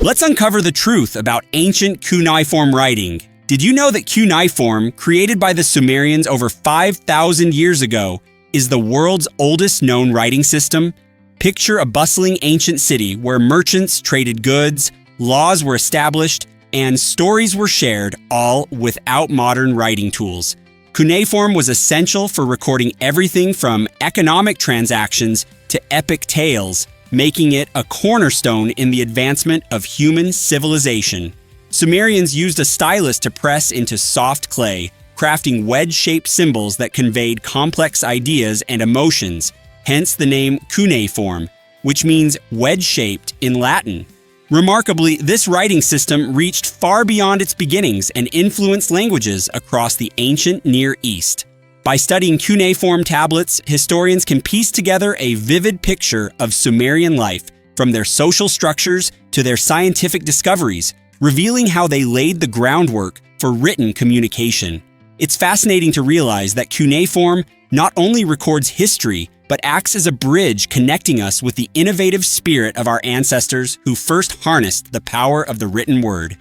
Let's uncover the truth about ancient cuneiform writing. Did you know that cuneiform, created by the Sumerians over 5,000 years ago, is the world's oldest known writing system? Picture a bustling ancient city where merchants traded goods, laws were established, and stories were shared, all without modern writing tools. Cuneiform was essential for recording everything from economic transactions to epic tales, making it a cornerstone in the advancement of human civilization. Sumerians used a stylus to press into soft clay, crafting wedge-shaped symbols that conveyed complex ideas and emotions, hence the name cuneiform, which means wedge-shaped in Latin. Remarkably, this writing system reached far beyond its beginnings and influenced languages across the ancient Near East. By studying cuneiform tablets, historians can piece together a vivid picture of Sumerian life, from their social structures to their scientific discoveries, revealing how they laid the groundwork for written communication. It's fascinating to realize that cuneiform not only records history, but acts as a bridge connecting us with the innovative spirit of our ancestors who first harnessed the power of the written word.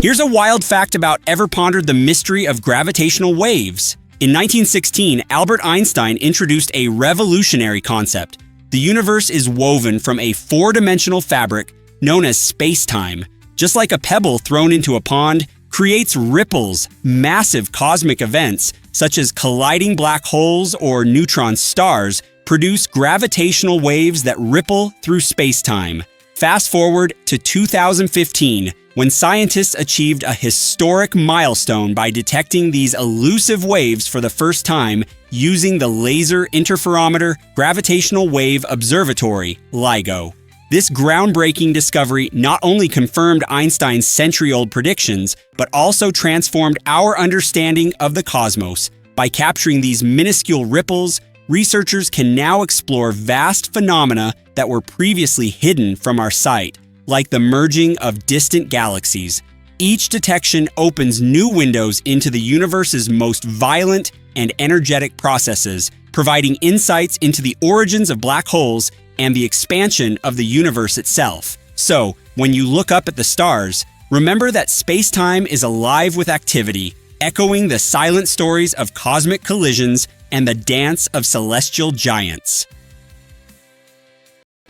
Here's a wild fact about ever pondered the mystery of gravitational waves. In 1916, Albert Einstein introduced a revolutionary concept. The universe is woven from a four-dimensional fabric known as space-time. Just like a pebble thrown into a pond creates ripples, massive cosmic events such as colliding black holes or neutron stars produce gravitational waves that ripple through space-time. Fast forward to 2015, when scientists achieved a historic milestone by detecting these elusive waves for the first time using the Laser Interferometer Gravitational Wave Observatory, LIGO. This groundbreaking discovery not only confirmed Einstein's century-old predictions, but also transformed our understanding of the cosmos. By capturing these minuscule ripples, researchers can now explore vast phenomena that were previously hidden from our sight, like the merging of distant galaxies. Each detection opens new windows into the universe's most violent and energetic processes, providing insights into the origins of black holes and the expansion of the universe itself. So, when you look up at the stars, remember that space-time is alive with activity, echoing the silent stories of cosmic collisions and the dance of celestial giants.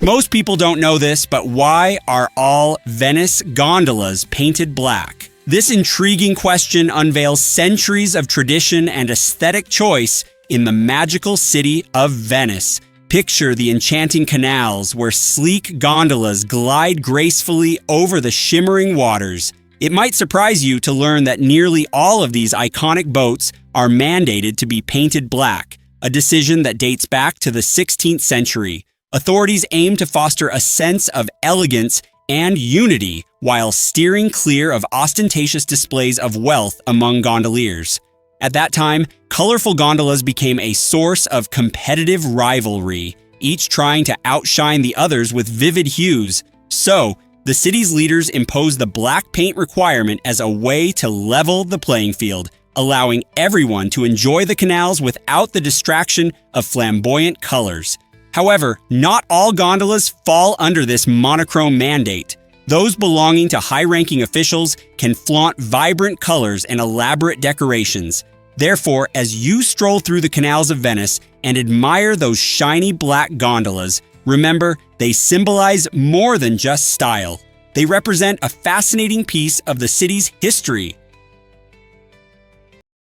Most people don't know this, but why are all Venice gondolas painted black? This intriguing question unveils centuries of tradition and aesthetic choice in the magical city of Venice. Picture the enchanting canals where sleek gondolas glide gracefully over the shimmering waters. It might surprise you to learn that nearly all of these iconic boats are mandated to be painted black, a decision that dates back to the 16th century. Authorities aim to foster a sense of elegance and unity while steering clear of ostentatious displays of wealth among gondoliers. At that time, colorful gondolas became a source of competitive rivalry, each trying to outshine the others with vivid hues. So, the city's leaders imposed the black paint requirement as a way to level the playing field, allowing everyone to enjoy the canals without the distraction of flamboyant colors. However, not all gondolas fall under this monochrome mandate. Those belonging to high-ranking officials can flaunt vibrant colors and elaborate decorations. Therefore, as you stroll through the canals of Venice and admire those shiny black gondolas, remember, they symbolize more than just style. They represent a fascinating piece of the city's history.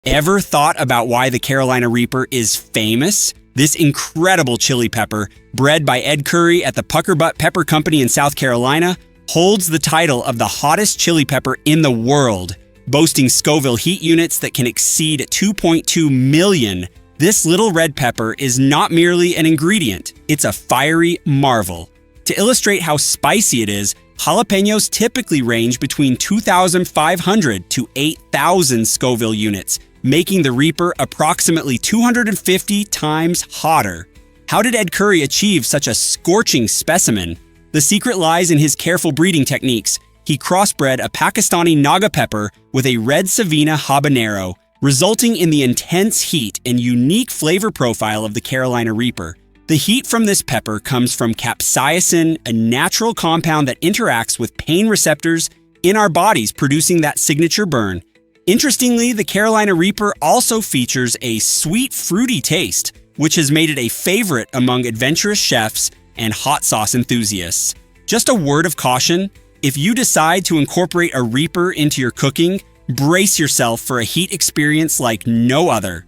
Ever thought about why the Carolina Reaper is famous? This incredible chili pepper, bred by Ed Curry at the Puckerbutt Pepper Company in South Carolina, holds the title of the hottest chili pepper in the world. Boasting Scoville heat units that can exceed 2.2 million, this little red pepper is not merely an ingredient, it's a fiery marvel. To illustrate how spicy it is, jalapenos typically range between 2,500 to 8,000 Scoville units, making the Reaper approximately 250 times hotter. How did Ed Curry achieve such a scorching specimen? The secret lies in his careful breeding techniques. He crossbred a Pakistani Naga pepper with a red Savina habanero, resulting in the intense heat and unique flavor profile of the Carolina Reaper. The heat from this pepper comes from capsaicin, a natural compound that interacts with pain receptors in our bodies, producing that signature burn. Interestingly, the Carolina Reaper also features a sweet, fruity taste, which has made it a favorite among adventurous chefs and hot sauce enthusiasts. Just a word of caution, if you decide to incorporate a Reaper into your cooking, brace yourself for a heat experience like no other.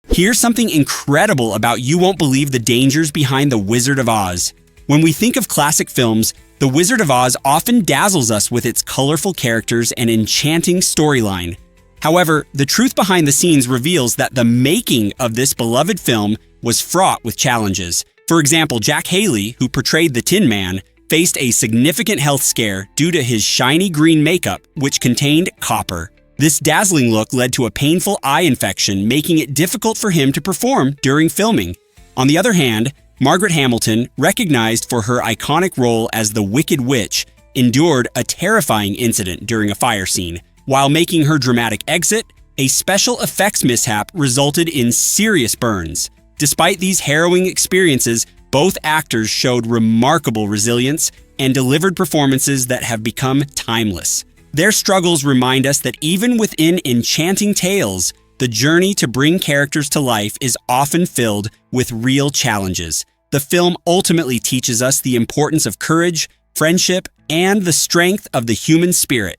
Here's something incredible about you won't believe the dangers behind The Wizard of Oz. When we think of classic films, The Wizard of Oz often dazzles us with its colorful characters and enchanting storyline. However, the truth behind the scenes reveals that the making of this beloved film was fraught with challenges. For example, Jack Haley, who portrayed the Tin Man, faced a significant health scare due to his shiny green makeup, which contained copper. This dazzling look led to a painful eye infection, making it difficult for him to perform during filming. On the other hand, Margaret Hamilton, recognized for her iconic role as the Wicked Witch, endured a terrifying incident during a fire scene. While making her dramatic exit, a special effects mishap resulted in serious burns. Despite these harrowing experiences, both actors showed remarkable resilience and delivered performances that have become timeless. Their struggles remind us that even within enchanting tales, the journey to bring characters to life is often filled with real challenges. The film ultimately teaches us the importance of courage, friendship, and the strength of the human spirit.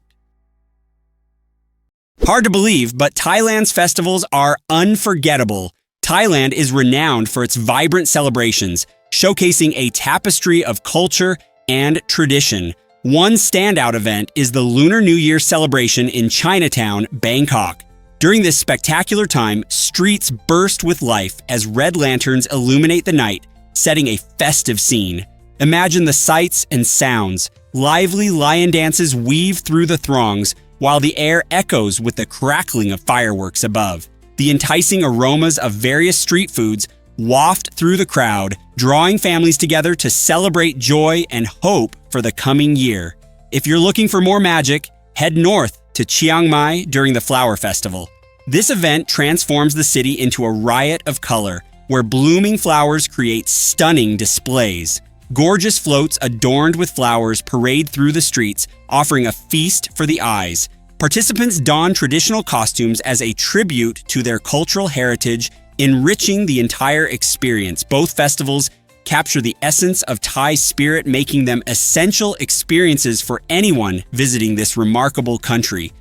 Hard to believe, but Thailand's festivals are unforgettable. Thailand is renowned for its vibrant celebrations, showcasing a tapestry of culture and tradition. One standout event is the Lunar New Year celebration in Chinatown, Bangkok. During this spectacular time, streets burst with life as red lanterns illuminate the night, setting a festive scene. Imagine the sights and sounds. Lively lion dances weave through the throngs, while the air echoes with the crackling of fireworks above. The enticing aromas of various street foods waft through the crowd, drawing families together to celebrate joy and hope for the coming year. If you're looking for more magic, head north to Chiang Mai during the Flower Festival. This event transforms the city into a riot of color, where blooming flowers create stunning displays. Gorgeous floats adorned with flowers parade through the streets, offering a feast for the eyes. Participants don traditional costumes as a tribute to their cultural heritage, enriching the entire experience. Both festivals capture the essence of Thai spirit, making them essential experiences for anyone visiting this remarkable country.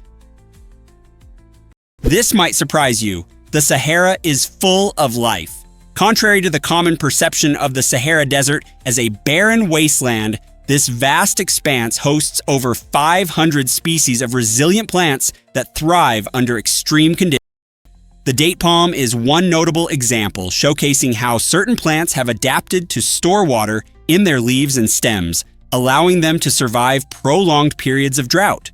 This might surprise you. The Sahara is full of life. Contrary to the common perception of the Sahara Desert as a barren wasteland, this vast expanse hosts over 500 species of resilient plants that thrive under extreme conditions. The date palm is one notable example, showcasing how certain plants have adapted to store water in their leaves and stems, allowing them to survive prolonged periods of drought.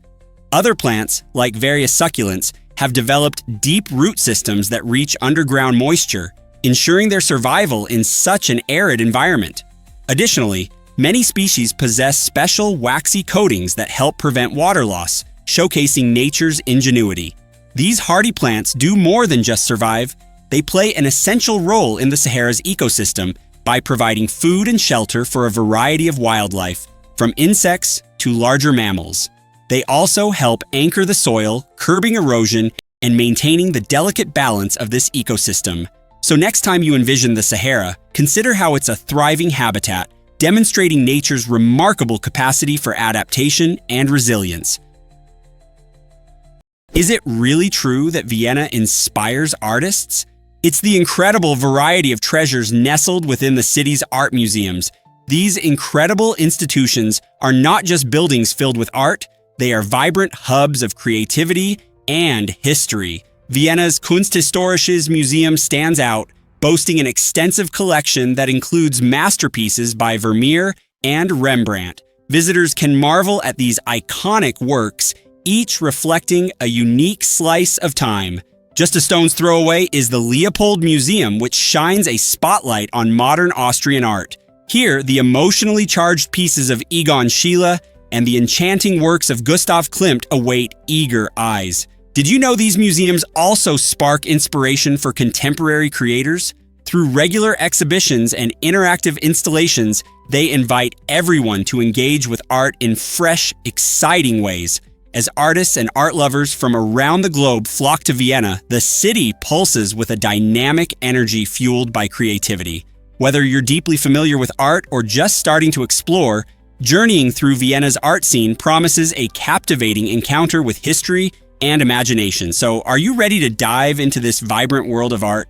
Other plants, like various succulents, have developed deep root systems that reach underground moisture, ensuring their survival in such an arid environment. Additionally, many species possess special waxy coatings that help prevent water loss, showcasing nature's ingenuity. These hardy plants do more than just survive. They play an essential role in the Sahara's ecosystem by providing food and shelter for a variety of wildlife, from insects to larger mammals. They also help anchor the soil, curbing erosion, and maintaining the delicate balance of this ecosystem. So next time you envision the Sahara, consider how it's a thriving habitat, demonstrating nature's remarkable capacity for adaptation and resilience. Is it really true that Vienna inspires artists? It's the incredible variety of treasures nestled within the city's art museums. These incredible institutions are not just buildings filled with art, they are vibrant hubs of creativity and history. Vienna's Kunsthistorisches Museum stands out, boasting an extensive collection that includes masterpieces by Vermeer and Rembrandt. Visitors can marvel at these iconic works, each reflecting a unique slice of time. Just a stone's throw away is the Leopold Museum, which shines a spotlight on modern Austrian art. Here, the emotionally charged pieces of Egon Schiele and the enchanting works of Gustav Klimt await eager eyes. Did you know these museums also spark inspiration for contemporary creators? Through regular exhibitions and interactive installations, they invite everyone to engage with art in fresh, exciting ways. As artists and art lovers from around the globe flock to Vienna, the city pulses with a dynamic energy fueled by creativity. Whether you're deeply familiar with art or just starting to explore, journeying through Vienna's art scene promises a captivating encounter with history and imagination. So, are you ready to dive into this vibrant world of art?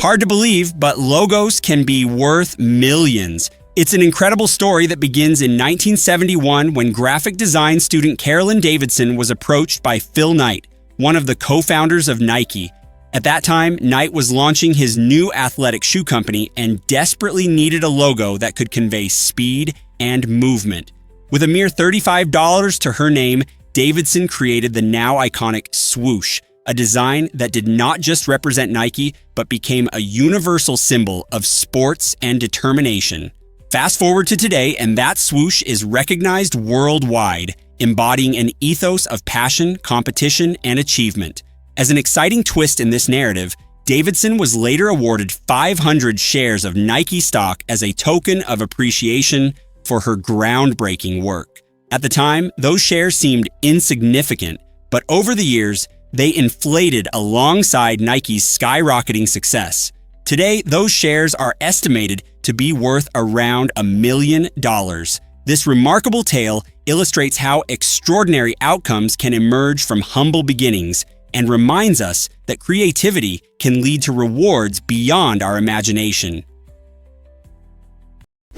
Hard to believe, but logos can be worth millions. It's an incredible story that begins in 1971 when graphic design student Carolyn Davidson was approached by Phil Knight, one of the co-founders of Nike. At that time, Knight was launching his new athletic shoe company and desperately needed a logo that could convey speed and movement. With a mere $35 to her name, Davidson created the now iconic swoosh, a design that did not just represent Nike, but became a universal symbol of sports and determination. Fast forward to today, and that swoosh is recognized worldwide, embodying an ethos of passion, competition, and achievement. As an exciting twist in this narrative, Davidson was later awarded 500 shares of Nike stock as a token of appreciation for her groundbreaking work. At the time, those shares seemed insignificant, but over the years, they inflated alongside Nike's skyrocketing success. Today, those shares are estimated to be worth around $1 million. This remarkable tale illustrates how extraordinary outcomes can emerge from humble beginnings and reminds us that creativity can lead to rewards beyond our imagination.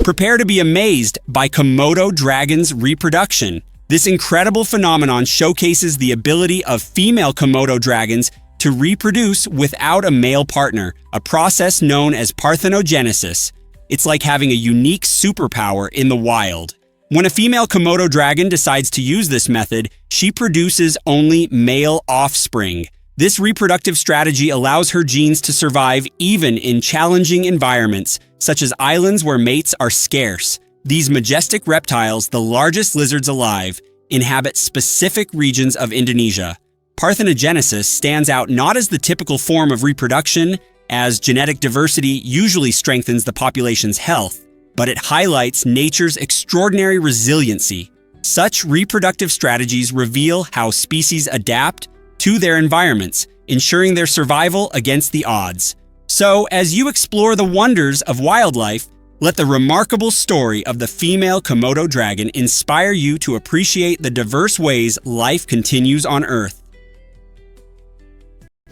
Prepare to be amazed by Komodo dragons' reproduction. This incredible phenomenon showcases the ability of female Komodo dragons to reproduce without a male partner, a process known as parthenogenesis. It's like having a unique superpower in the wild. When a female Komodo dragon decides to use this method, she produces only male offspring. This reproductive strategy allows her genes to survive even in challenging environments, such as islands where mates are scarce. These majestic reptiles, the largest lizards alive, inhabit specific regions of Indonesia. Parthenogenesis stands out not as the typical form of reproduction, as genetic diversity usually strengthens the population's health, but it highlights nature's extraordinary resiliency. Such reproductive strategies reveal how species adapt to their environments, ensuring their survival against the odds. So, as you explore the wonders of wildlife, let the remarkable story of the female Komodo dragon inspire you to appreciate the diverse ways life continues on Earth.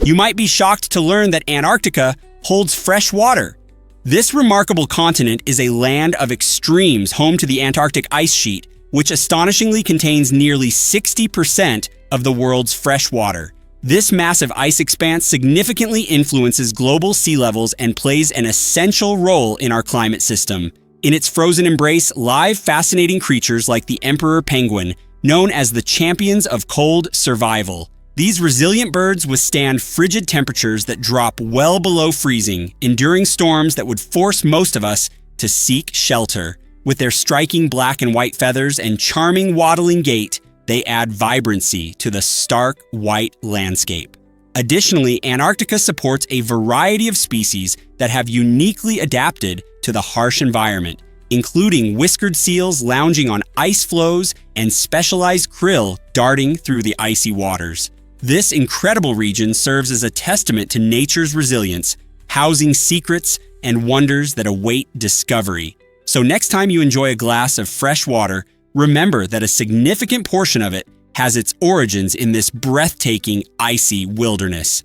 You might be shocked to learn that Antarctica holds fresh water. This remarkable continent is a land of extremes home to the Antarctic ice sheet, which astonishingly contains nearly 60% of the world's fresh water. This massive ice expanse significantly influences global sea levels and plays an essential role in our climate system. In its frozen embrace live fascinating creatures like the emperor penguin, known as the champions of cold survival. These resilient birds withstand frigid temperatures that drop well below freezing, enduring storms that would force most of us to seek shelter. With their striking black and white feathers and charming waddling gait, they add vibrancy to the stark white landscape. Additionally, Antarctica supports a variety of species that have uniquely adapted to the harsh environment, including whiskered seals lounging on ice floes and specialized krill darting through the icy waters. This incredible region serves as a testament to nature's resilience, housing secrets and wonders that await discovery. So next time you enjoy a glass of fresh water, remember that a significant portion of it has its origins in this breathtaking, icy wilderness.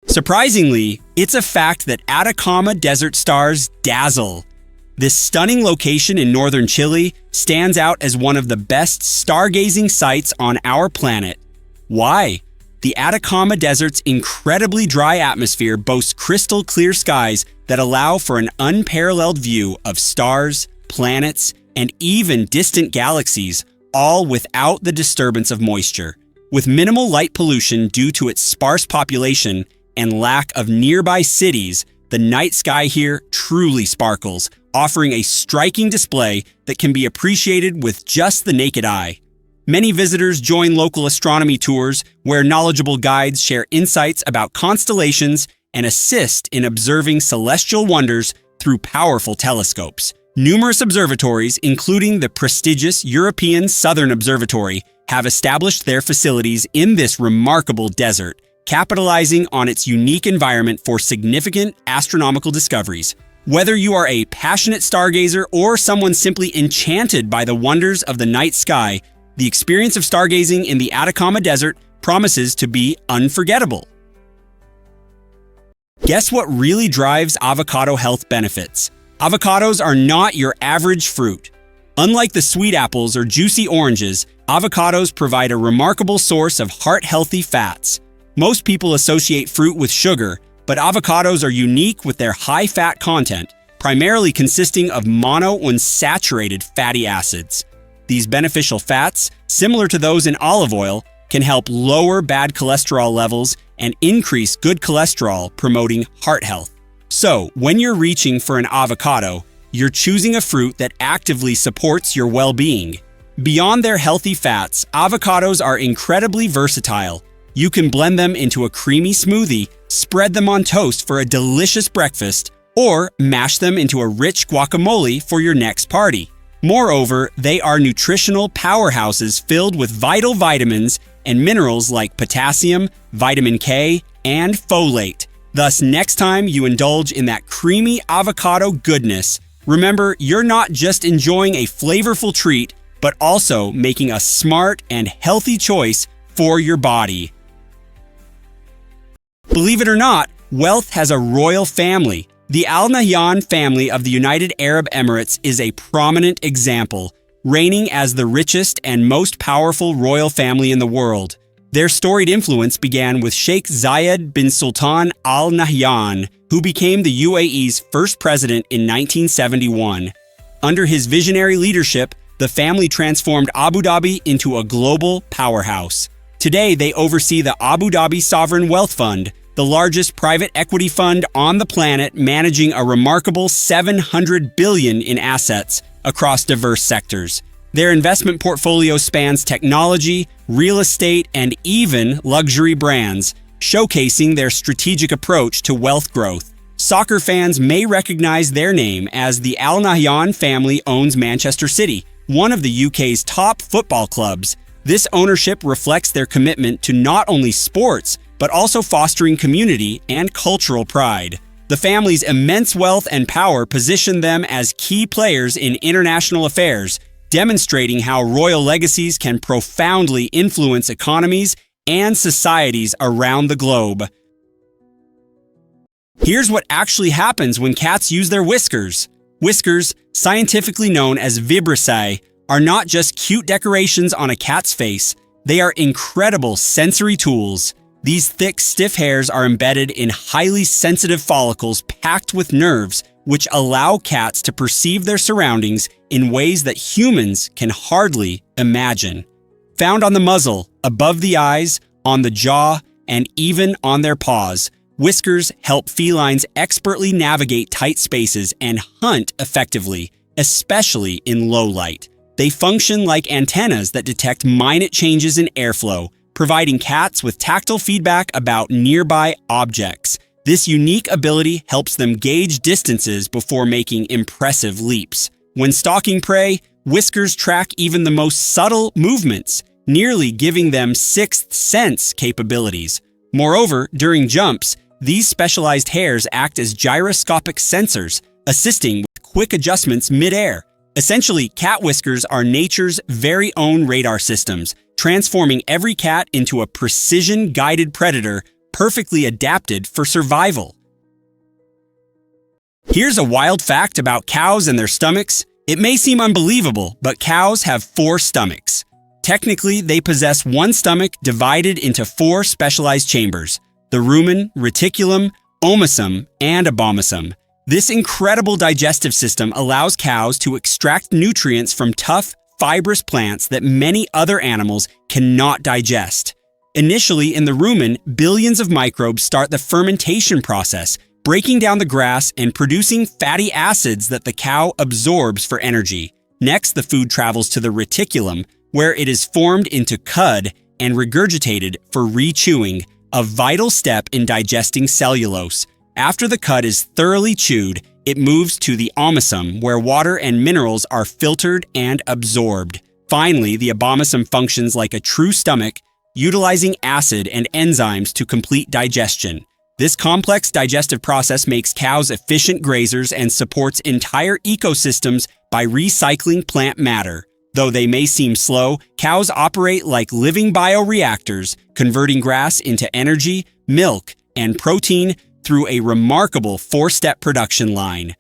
Surprisingly, it's a fact that Atacama desert stars dazzle. This stunning location in northern Chile stands out as one of the best stargazing sites on our planet. Why? The Atacama Desert's incredibly dry atmosphere boasts crystal clear skies that allow for an unparalleled view of stars, planets, and even distant galaxies, all without the disturbance of moisture. With minimal light pollution due to its sparse population and lack of nearby cities, the night sky here truly sparkles, offering a striking display that can be appreciated with just the naked eye. Many visitors join local astronomy tours where knowledgeable guides share insights about constellations and assist in observing celestial wonders through powerful telescopes. Numerous observatories, including the prestigious European Southern Observatory, have established their facilities in this remarkable desert, capitalizing on its unique environment for significant astronomical discoveries. Whether you are a passionate stargazer or someone simply enchanted by the wonders of the night sky, the experience of stargazing in the Atacama Desert promises to be unforgettable. Guess what really drives avocado health benefits? Avocados are not your average fruit. Unlike the sweet apples or juicy oranges, avocados provide a remarkable source of heart-healthy fats. Most people associate fruit with sugar, but avocados are unique with their high-fat content, primarily consisting of monounsaturated fatty acids. These beneficial fats, similar to those in olive oil, can help lower bad cholesterol levels and increase good cholesterol, promoting heart health. So, when you're reaching for an avocado, you're choosing a fruit that actively supports your well-being. Beyond their healthy fats, avocados are incredibly versatile. You can blend them into a creamy smoothie, spread them on toast for a delicious breakfast, or mash them into a rich guacamole for your next party. Moreover, they are nutritional powerhouses filled with vital vitamins and minerals like potassium, vitamin K, and folate. Thus, next time you indulge in that creamy avocado goodness, remember you're not just enjoying a flavorful treat, but also making a smart and healthy choice for your body. Believe it or not, wealth has a royal family. The Al-Nahyan family of the United Arab Emirates is a prominent example, reigning as the richest and most powerful royal family in the world. Their storied influence began with Sheikh Zayed bin Sultan Al-Nahyan, who became the UAE's first president in 1971. Under his visionary leadership, the family transformed Abu Dhabi into a global powerhouse. Today, they oversee the Abu Dhabi Sovereign Wealth Fund, the largest private equity fund on the planet, managing a remarkable $700 billion in assets across diverse sectors. Their investment portfolio spans technology, real estate, and even luxury brands, showcasing their strategic approach to wealth growth. Soccer fans may recognize their name, as the Al-Nahyan family owns Manchester City, one of the UK's top football clubs. This ownership reflects their commitment to not only sports, but also fostering community and cultural pride. The family's immense wealth and power position them as key players in international affairs, demonstrating how royal legacies can profoundly influence economies and societies around the globe. Here's what actually happens when cats use their whiskers. Whiskers, scientifically known as vibrissae, are not just cute decorations on a cat's face. They are incredible sensory tools. These thick, stiff hairs are embedded in highly sensitive follicles packed with nerves, which allow cats to perceive their surroundings in ways that humans can hardly imagine. Found on the muzzle, above the eyes, on the jaw, and even on their paws, whiskers help felines expertly navigate tight spaces and hunt effectively, especially in low light. They function like antennas that detect minute changes in airflow, providing cats with tactile feedback about nearby objects. This unique ability helps them gauge distances before making impressive leaps. When stalking prey, whiskers track even the most subtle movements, nearly giving them sixth sense capabilities. Moreover, during jumps, these specialized hairs act as gyroscopic sensors, assisting with quick adjustments mid-air. Essentially, cat whiskers are nature's very own radar systems, transforming every cat into a precision-guided predator perfectly adapted for survival. Here's a wild fact about cows and their stomachs. It may seem unbelievable, but cows have 4 stomachs. Technically, they possess one stomach divided into 4 specialized chambers: the rumen, reticulum, omasum, and abomasum. This incredible digestive system allows cows to extract nutrients from tough, fibrous plants that many other animals cannot digest. Initially, in the rumen, billions of microbes start the fermentation process, breaking down the grass and producing fatty acids that the cow absorbs for energy. Next, the food travels to the reticulum, where it is formed into cud and regurgitated for re-chewing, a vital step in digesting cellulose. After the cud is thoroughly chewed, it moves to the omasum, where water and minerals are filtered and absorbed. Finally, the abomasum functions like a true stomach, utilizing acid and enzymes to complete digestion. This complex digestive process makes cows efficient grazers and supports entire ecosystems by recycling plant matter. Though they may seem slow, cows operate like living bioreactors, converting grass into energy, milk, and protein through a remarkable 4-step production line.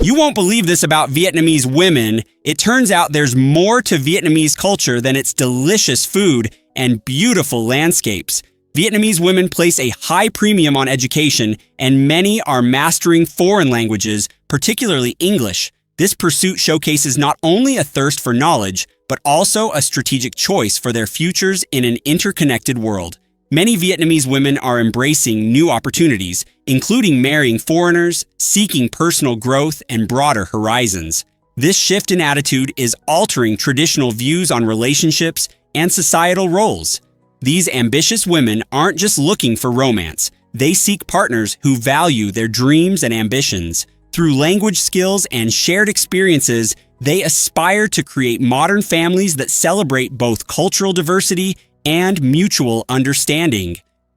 You won't believe this about Vietnamese women. It turns out there's more to Vietnamese culture than its delicious food and beautiful landscapes. Vietnamese women place a high premium on education, and many are mastering foreign languages, particularly English. This pursuit showcases not only a thirst for knowledge, but also a strategic choice for their futures in an interconnected world. Many Vietnamese women are embracing new opportunities, including marrying foreigners, seeking personal growth, and broader horizons. This shift in attitude is altering traditional views on relationships and societal roles. These ambitious women aren't just looking for romance. They seek partners who value their dreams and ambitions. Through language skills and shared experiences, they aspire to create modern families that celebrate both cultural diversity and mutual understanding.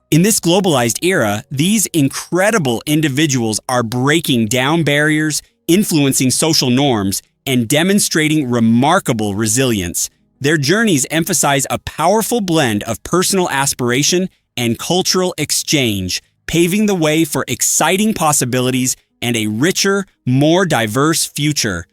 In this globalized era, these incredible individuals are breaking down barriers, influencing social norms, and demonstrating remarkable resilience. Their journeys emphasize a powerful blend of personal aspiration and cultural exchange, paving the way for exciting possibilities and a richer, more diverse future.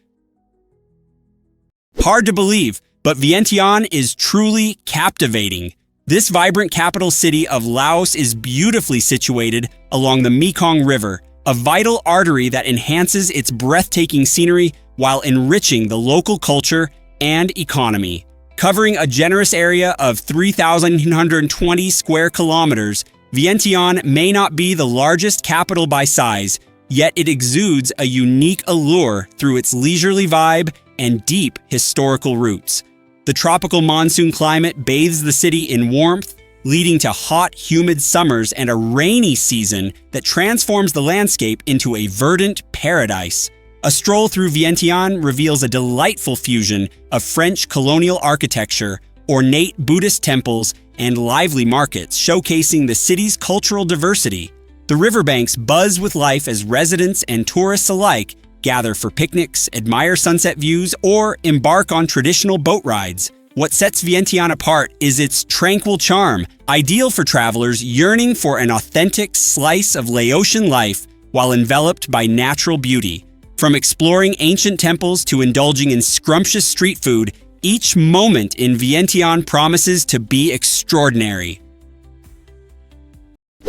Hard to believe, but Vientiane is truly captivating. This vibrant capital city of Laos is beautifully situated along the Mekong River, a vital artery that enhances its breathtaking scenery while enriching the local culture and economy. Covering a generous area of 3,120 square kilometers, Vientiane may not be the largest capital by size, yet it exudes a unique allure through its leisurely vibe and deep historical roots. The tropical monsoon climate bathes the city in warmth, leading to hot, humid summers and a rainy season that transforms the landscape into a verdant paradise. A stroll through Vientiane reveals a delightful fusion of French colonial architecture, ornate Buddhist temples, and lively markets showcasing the city's cultural diversity. The riverbanks buzz with life as residents and tourists alike gather for picnics, admire sunset views, or embark on traditional boat rides. What sets Vientiane apart is its tranquil charm, ideal for travelers yearning for an authentic slice of Laotian life while enveloped by natural beauty. From exploring ancient temples to indulging in scrumptious street food, each moment in Vientiane promises to be extraordinary.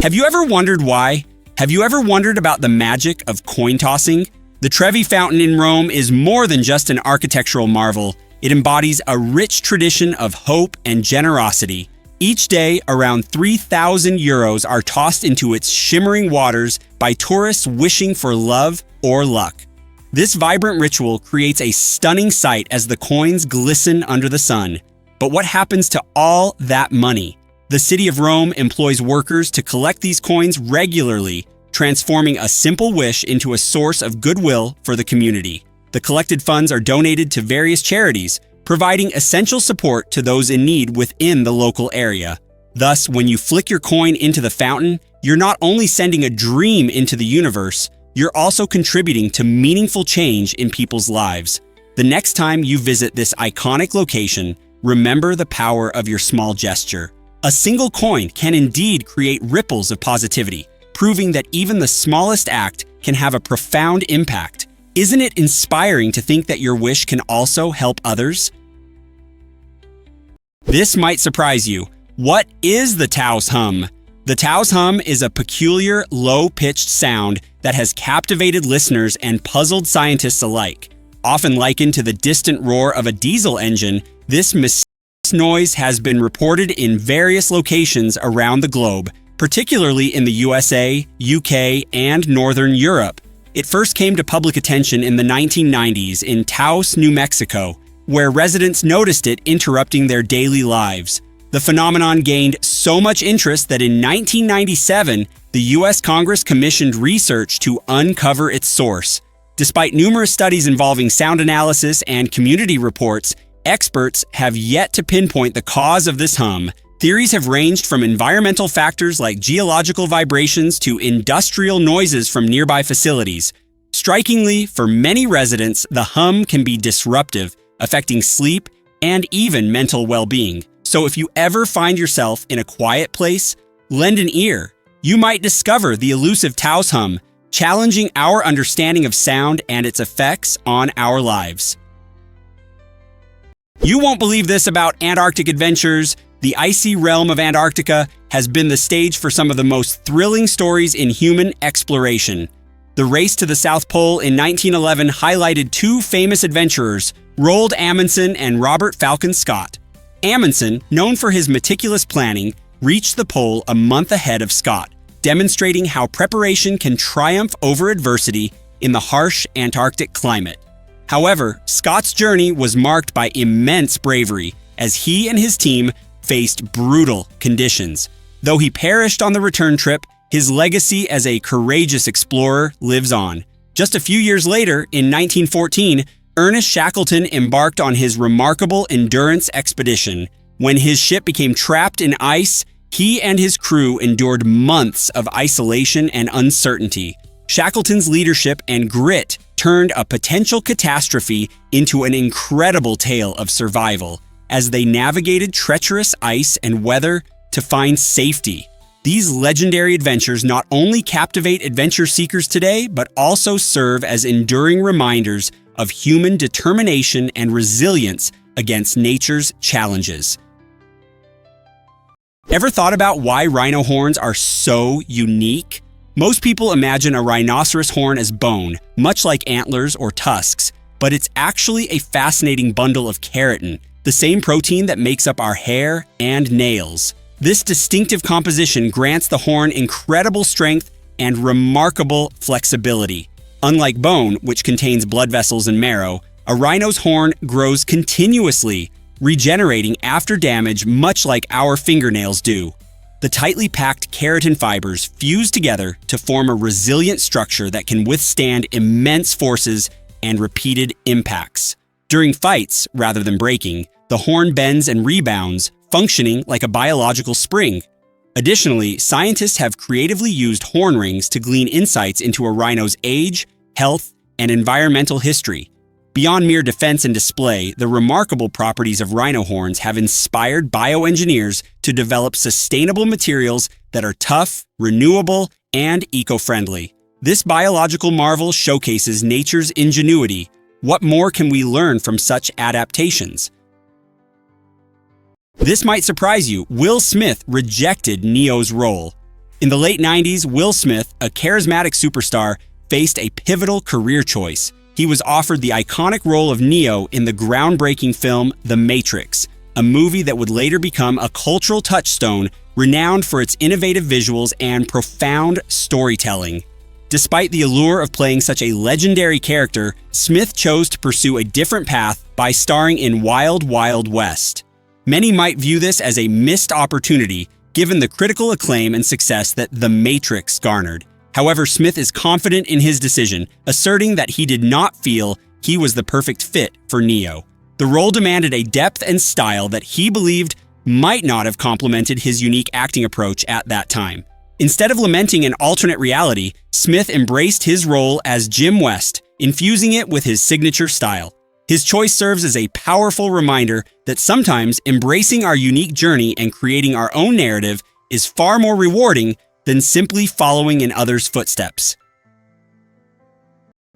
Have you ever wondered why? Have you ever wondered about the magic of coin tossing? The Trevi Fountain in Rome is more than just an architectural marvel. It embodies a rich tradition of hope and generosity. Each day, around 3,000 euros are tossed into its shimmering waters by tourists wishing for love or luck. This vibrant ritual creates a stunning sight as the coins glisten under the sun. But what happens to all that money? The city of Rome employs workers to collect these coins regularly, transforming a simple wish into a source of goodwill for the community. The collected funds are donated to various charities, providing essential support to those in need within the local area. Thus, when you flick your coin into the fountain, you're not only sending a dream into the universe, you're also contributing to meaningful change in people's lives. The next time you visit this iconic location, remember the power of your small gesture. A single coin can indeed create ripples of positivity, proving that even the smallest act can have a profound impact. Isn't it inspiring to think that your wish can also help others? This might surprise you. What is the Taos Hum? The Taos Hum is a peculiar, low-pitched sound that has captivated listeners and puzzled scientists alike. Often likened to the distant roar of a diesel engine, this mysterious noise has been reported in various locations around the globe, particularly in the USA, UK, and Northern Europe. It first came to public attention in the 1990s in Taos, New Mexico, where residents noticed it interrupting their daily lives. The phenomenon gained so much interest that in 1997, the U.S. Congress commissioned research to uncover its source. Despite numerous studies involving sound analysis and community reports, experts have yet to pinpoint the cause of this hum. Theories have ranged from environmental factors like geological vibrations to industrial noises from nearby facilities. Strikingly, for many residents, the hum can be disruptive, affecting sleep and even mental well-being. So if you ever find yourself in a quiet place, lend an ear. You might discover the elusive Taos Hum, challenging our understanding of sound and its effects on our lives. You won't believe this about Antarctic adventures. The icy realm of Antarctica has been the stage for some of the most thrilling stories in human exploration. The race to the South Pole in 1911 highlighted two famous adventurers, Roald Amundsen and Robert Falcon Scott. Amundsen, known for his meticulous planning, reached the pole a month ahead of Scott, demonstrating how preparation can triumph over adversity in the harsh Antarctic climate. However, Scott's journey was marked by immense bravery as he and his team faced brutal conditions. Though he perished on the return trip, his legacy as a courageous explorer lives on. Just a few years later, in 1914, Ernest Shackleton embarked on his remarkable endurance expedition. When his ship became trapped in ice, he and his crew endured months of isolation and uncertainty. Shackleton's leadership and grit turned a potential catastrophe into an incredible tale of survival as they navigated treacherous ice and weather to find safety. These legendary adventures not only captivate adventure seekers today, but also serve as enduring reminders of human determination and resilience against nature's challenges. Ever thought about why rhino horns are so unique? Most people imagine a rhinoceros horn as bone, much like antlers or tusks, but it's actually a fascinating bundle of keratin, the same protein that makes up our hair and nails. This distinctive composition grants the horn incredible strength and remarkable flexibility. Unlike bone, which contains blood vessels and marrow, a rhino's horn grows continuously, regenerating after damage much like our fingernails do. The tightly packed keratin fibers fuse together to form a resilient structure that can withstand immense forces and repeated impacts. During fights, rather than breaking, the horn bends and rebounds, functioning like a biological spring. Additionally, scientists have creatively used horn rings to glean insights into a rhino's age, health, and environmental history. Beyond mere defense and display, the remarkable properties of rhino horns have inspired bioengineers to develop sustainable materials that are tough, renewable, and eco-friendly. This biological marvel showcases nature's ingenuity. What more can we learn from such adaptations? This might surprise you. Will Smith rejected Neo's role. In the late 90s, Will Smith, a charismatic superstar, faced a pivotal career choice. He was offered the iconic role of Neo in the groundbreaking film The Matrix, a movie that would later become a cultural touchstone renowned for its innovative visuals and profound storytelling. Despite the allure of playing such a legendary character, Smith chose to pursue a different path by starring in Wild Wild West. Many might view this as a missed opportunity, given the critical acclaim and success that The Matrix garnered. However, Smith is confident in his decision, asserting that he did not feel he was the perfect fit for Neo. The role demanded a depth and style that he believed might not have complemented his unique acting approach at that time. Instead of lamenting an alternate reality, Smith embraced his role as Jim West, infusing it with his signature style. His choice serves as a powerful reminder that sometimes embracing our unique journey and creating our own narrative is far more rewarding than simply following in others' footsteps.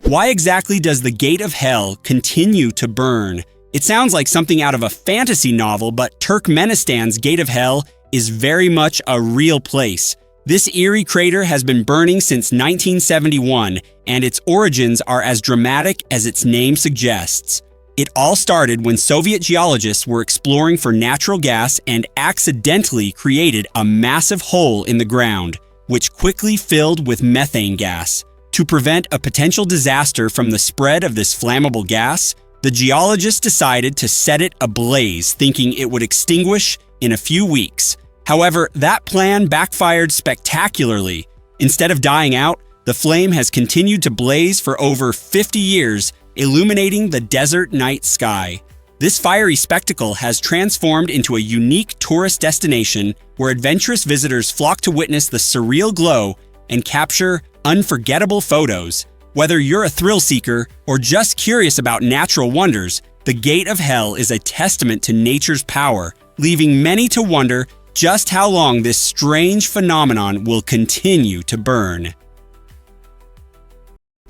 Why exactly does the gate of hell continue to burn? It sounds like something out of a fantasy novel, but Turkmenistan's gate of hell is very much a real place. This eerie crater has been burning since 1971, and its origins are as dramatic as its name suggests. It all started when Soviet geologists were exploring for natural gas and accidentally created a massive hole in the ground, which quickly filled with methane gas. To prevent a potential disaster from the spread of this flammable gas, The geologists decided to set it ablaze, thinking it would extinguish in a few weeks. However, that plan backfired spectacularly. Instead of dying out, the flame has continued to blaze for over 50 years, illuminating the desert night sky. This fiery spectacle has transformed into a unique tourist destination where adventurous visitors flock to witness the surreal glow and capture unforgettable photos. Whether you're a thrill seeker or just curious about natural wonders, the Gate of Hell is a testament to nature's power, leaving many to wonder just how long this strange phenomenon will continue to burn.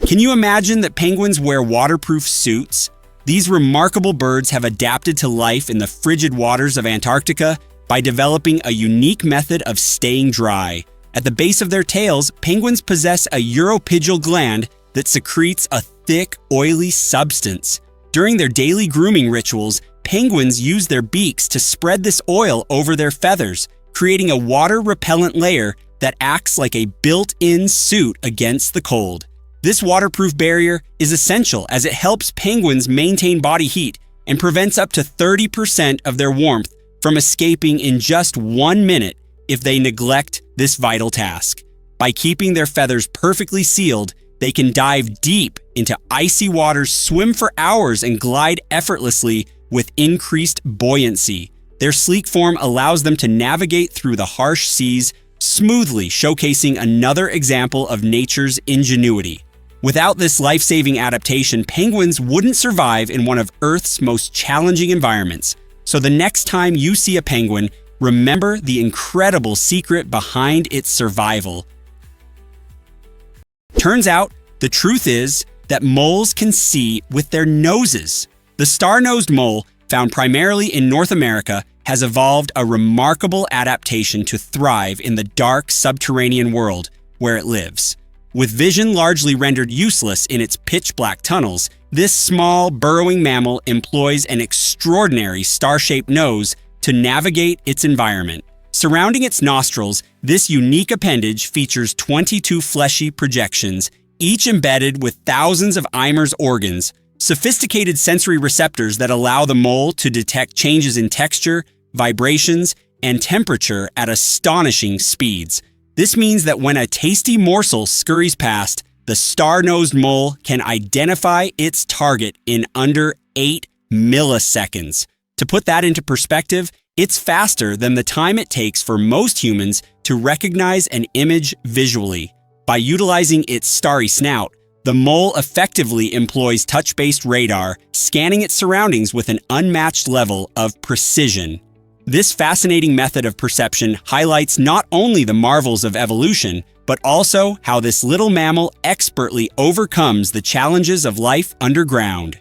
Can you imagine that penguins wear waterproof suits? These remarkable birds have adapted to life in the frigid waters of Antarctica by developing a unique method of staying dry. At the base of their tails, penguins possess a uropygial gland that secretes a thick, oily substance. During their daily grooming rituals, penguins use their beaks to spread this oil over their feathers, creating a water-repellent layer that acts like a built-in suit against the cold. This waterproof barrier is essential as it helps penguins maintain body heat and prevents up to 30% of their warmth from escaping in just 1 minute if they neglect this vital task. By keeping their feathers perfectly sealed, they can dive deep into icy waters, swim for hours, and glide effortlessly with increased buoyancy. Their sleek form allows them to navigate through the harsh seas smoothly, showcasing another example of nature's ingenuity. Without this life-saving adaptation, penguins wouldn't survive in one of Earth's most challenging environments. So the next time you see a penguin, remember the incredible secret behind its survival. Turns out, the truth is that moles can see with their noses. The star-nosed mole, found primarily in North America, has evolved a remarkable adaptation to thrive in the dark subterranean world where it lives. With vision largely rendered useless in its pitch-black tunnels, this small, burrowing mammal employs an extraordinary star-shaped nose to navigate its environment. Surrounding its nostrils, this unique appendage features 22 fleshy projections, each embedded with thousands of Eimer's organs, sophisticated sensory receptors that allow the mole to detect changes in texture, vibrations, and temperature at astonishing speeds. This means that when a tasty morsel scurries past, the star-nosed mole can identify its target in under 8 milliseconds. To put that into perspective, it's faster than the time it takes for most humans to recognize an image visually. By utilizing its starry snout, the mole effectively employs touch-based radar, scanning its surroundings with an unmatched level of precision. This fascinating method of perception highlights not only the marvels of evolution, but also how this little mammal expertly overcomes the challenges of life underground.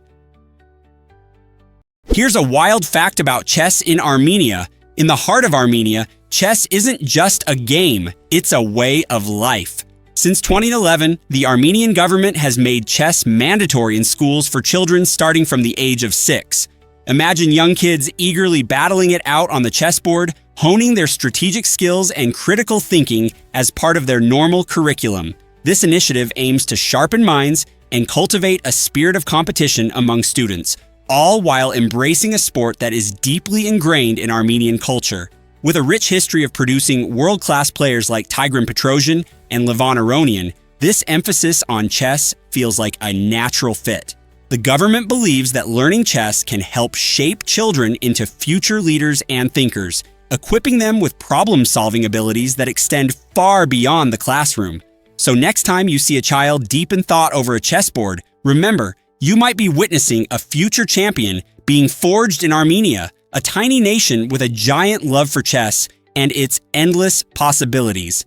Here's a wild fact about chess in Armenia. In the heart of Armenia, chess isn't just a game, it's a way of life. Since 2011, the Armenian government has made chess mandatory in schools for children starting from the age of 6. Imagine young kids eagerly battling it out on the chessboard, honing their strategic skills and critical thinking as part of their normal curriculum. This initiative aims to sharpen minds and cultivate a spirit of competition among students, all while embracing a sport that is deeply ingrained in Armenian culture. With a rich history of producing world-class players like Tigran Petrosian and Levan Aronian, this emphasis on chess feels like a natural fit. The government believes that learning chess can help shape children into future leaders and thinkers, equipping them with problem-solving abilities that extend far beyond the classroom. So next time you see a child deep in thought over a chessboard, remember, you might be witnessing a future champion being forged in Armenia, a tiny nation with a giant love for chess and its endless possibilities.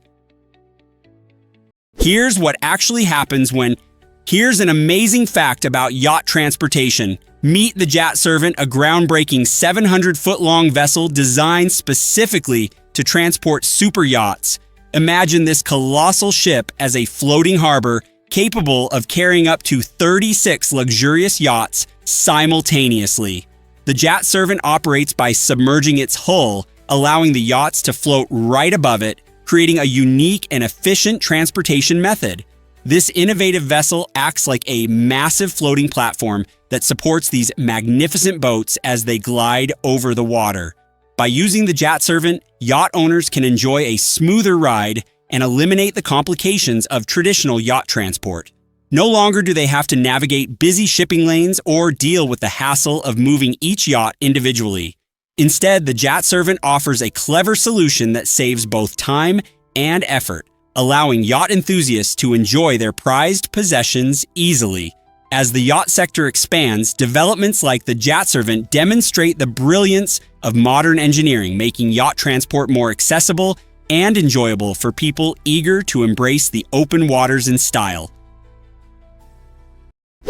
Here's what actually happens when Here's an amazing fact about yacht transportation. Meet the Jet Servant, a groundbreaking 700-foot-long vessel designed specifically to transport super yachts. Imagine this colossal ship as a floating harbor capable of carrying up to 36 luxurious yachts simultaneously. The Jet Servant operates by submerging its hull, allowing the yachts to float right above it, creating a unique and efficient transportation method. This innovative vessel acts like a massive floating platform that supports these magnificent boats as they glide over the water. By using the Jet Servant, yacht owners can enjoy a smoother ride and eliminate the complications of traditional yacht transport. No longer do they have to navigate busy shipping lanes or deal with the hassle of moving each yacht individually. Instead, the Jet Servant offers a clever solution that saves both time and effort, allowing yacht enthusiasts to enjoy their prized possessions easily. As the yacht sector expands, developments like the Jet Servant demonstrate the brilliance of modern engineering, making yacht transport more accessible and enjoyable for people eager to embrace the open waters in style.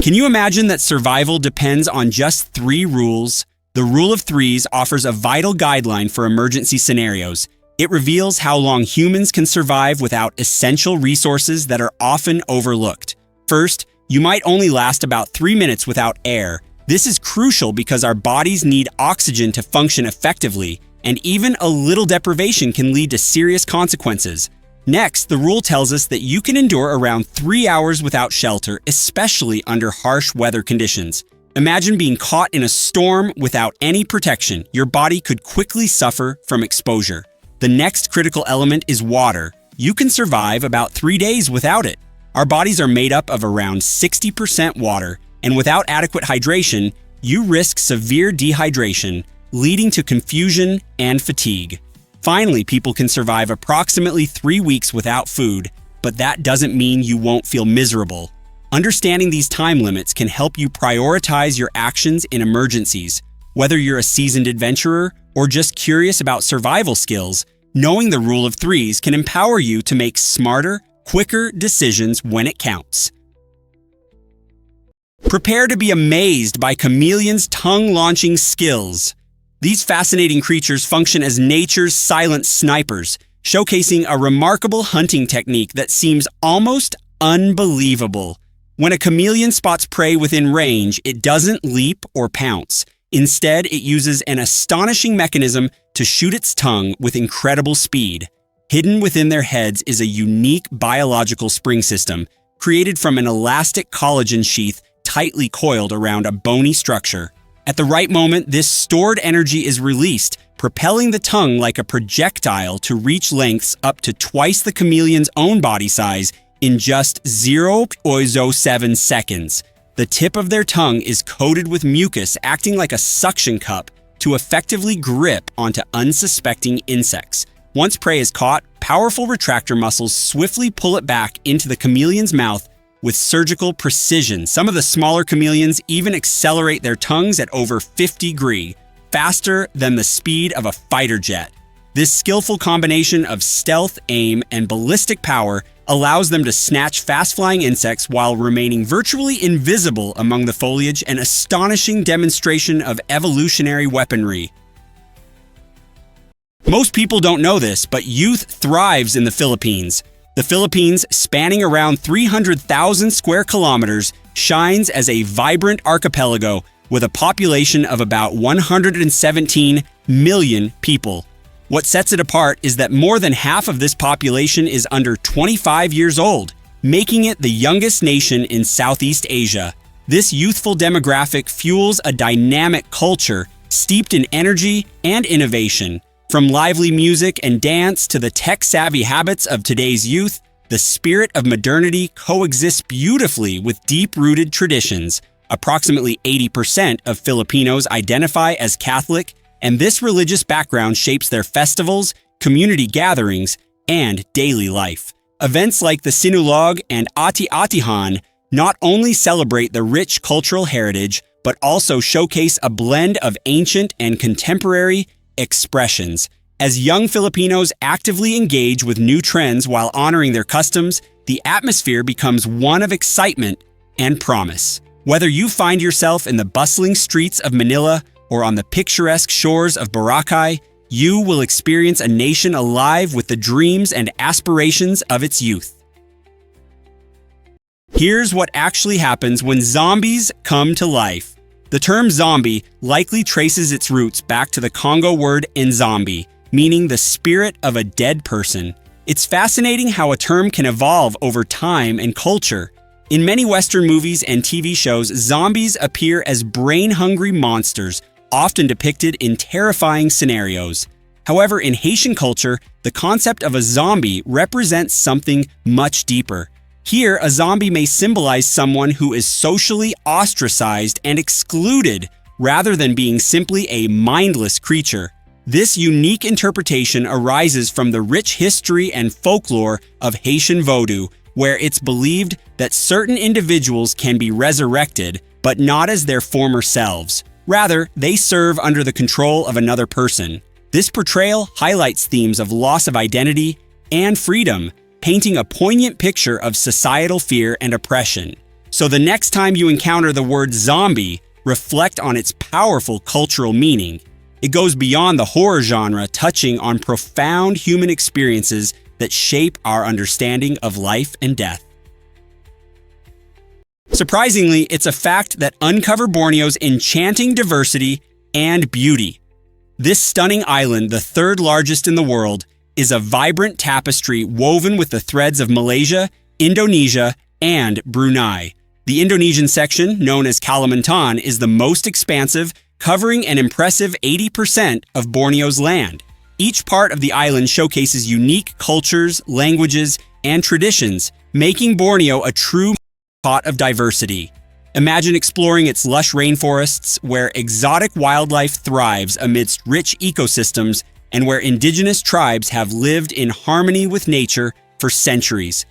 Can you imagine that survival depends on just 3 rules? The Rule of Threes offers a vital guideline for emergency scenarios. It reveals how long humans can survive without essential resources that are often overlooked. First, you might only last about 3 minutes without air. This is crucial because our bodies need oxygen to function effectively, and even a little deprivation can lead to serious consequences. Next, the rule tells us that you can endure around 3 hours without shelter, especially under harsh weather conditions. Imagine being caught in a storm without any protection. Your body could quickly suffer from exposure. The next critical element is water. You can survive about 3 days without it. Our bodies are made up of around 60% water, and without adequate hydration, you risk severe dehydration, leading to confusion and fatigue. Finally, people can survive approximately 3 weeks without food, but that doesn't mean you won't feel miserable. Understanding these time limits can help you prioritize your actions in emergencies. Whether you're a seasoned adventurer or just curious about survival skills, knowing the Rule of Threes can empower you to make smarter, quicker decisions when it counts. Prepare to be amazed by chameleons' tongue-launching skills. These fascinating creatures function as nature's silent snipers, showcasing a remarkable hunting technique that seems almost unbelievable. When a chameleon spots prey within range, it doesn't leap or pounce. Instead, it uses an astonishing mechanism to shoot its tongue with incredible speed. Hidden within their heads is a unique biological spring system, created from an elastic collagen sheath tightly coiled around a bony structure. At the right moment, this stored energy is released, propelling the tongue like a projectile to reach lengths up to twice the chameleon's own body size in just 0.07 seconds. The tip of their tongue is coated with mucus, acting like a suction cup to effectively grip onto unsuspecting insects. Once prey is caught, powerful retractor muscles swiftly pull it back into the chameleon's mouth with surgical precision. Some of the smaller chameleons even accelerate their tongues at over 50 degrees, faster than the speed of a fighter jet. This skillful combination of stealth, aim, and ballistic power allows them to snatch fast-flying insects while remaining virtually invisible among the foliage, an astonishing demonstration of evolutionary weaponry. Most people don't know this, but youth thrives in the Philippines. The Philippines, spanning around 300,000 square kilometers, shines as a vibrant archipelago with a population of about 117 million people. What sets it apart is that more than half of this population is under 25 years old, making it the youngest nation in Southeast Asia. This youthful demographic fuels a dynamic culture steeped in energy and innovation. From lively music and dance to the tech-savvy habits of today's youth, the spirit of modernity coexists beautifully with deep-rooted traditions. Approximately 80% of Filipinos identify as Catholic, and this religious background shapes their festivals, community gatherings, and daily life. Events like the Sinulog and Ati-Atihan not only celebrate the rich cultural heritage, but also showcase a blend of ancient and contemporary expressions. As young Filipinos actively engage with new trends while honoring their customs, the atmosphere becomes one of excitement and promise. Whether you find yourself in the bustling streets of Manila or on the picturesque shores of Boracay, you will experience a nation alive with the dreams and aspirations of its youth. Here's what actually happens when zombies come to life. The term zombie likely traces its roots back to the Congo word nzambi, meaning the spirit of a dead person. It's fascinating how a term can evolve over time and culture. In many Western movies and TV shows, zombies appear as brain-hungry monsters, often depicted in terrifying scenarios. However, in Haitian culture, the concept of a zombie represents something much deeper. Here, a zombie may symbolize someone who is socially ostracized and excluded, rather than being simply a mindless creature. This unique interpretation arises from the rich history and folklore of Haitian Vodou, where it's believed that certain individuals can be resurrected, but not as their former selves. Rather, they serve under the control of another person. This portrayal highlights themes of loss of identity and freedom, painting a poignant picture of societal fear and oppression. So the next time you encounter the word zombie, reflect on its powerful cultural meaning. It goes beyond the horror genre, touching on profound human experiences that shape our understanding of life and death. Surprisingly, it's a fact that uncover Borneo's enchanting diversity and beauty. This stunning island, the third largest in the world, is a vibrant tapestry woven with the threads of Malaysia, Indonesia, and Brunei. The Indonesian section, known as Kalimantan, is the most expansive, covering an impressive 80% of Borneo's land. Each part of the island showcases unique cultures, languages, and traditions, making Borneo a true pot of diversity. Imagine exploring its lush rainforests, where exotic wildlife thrives amidst rich ecosystems and where indigenous tribes have lived in harmony with nature for centuries.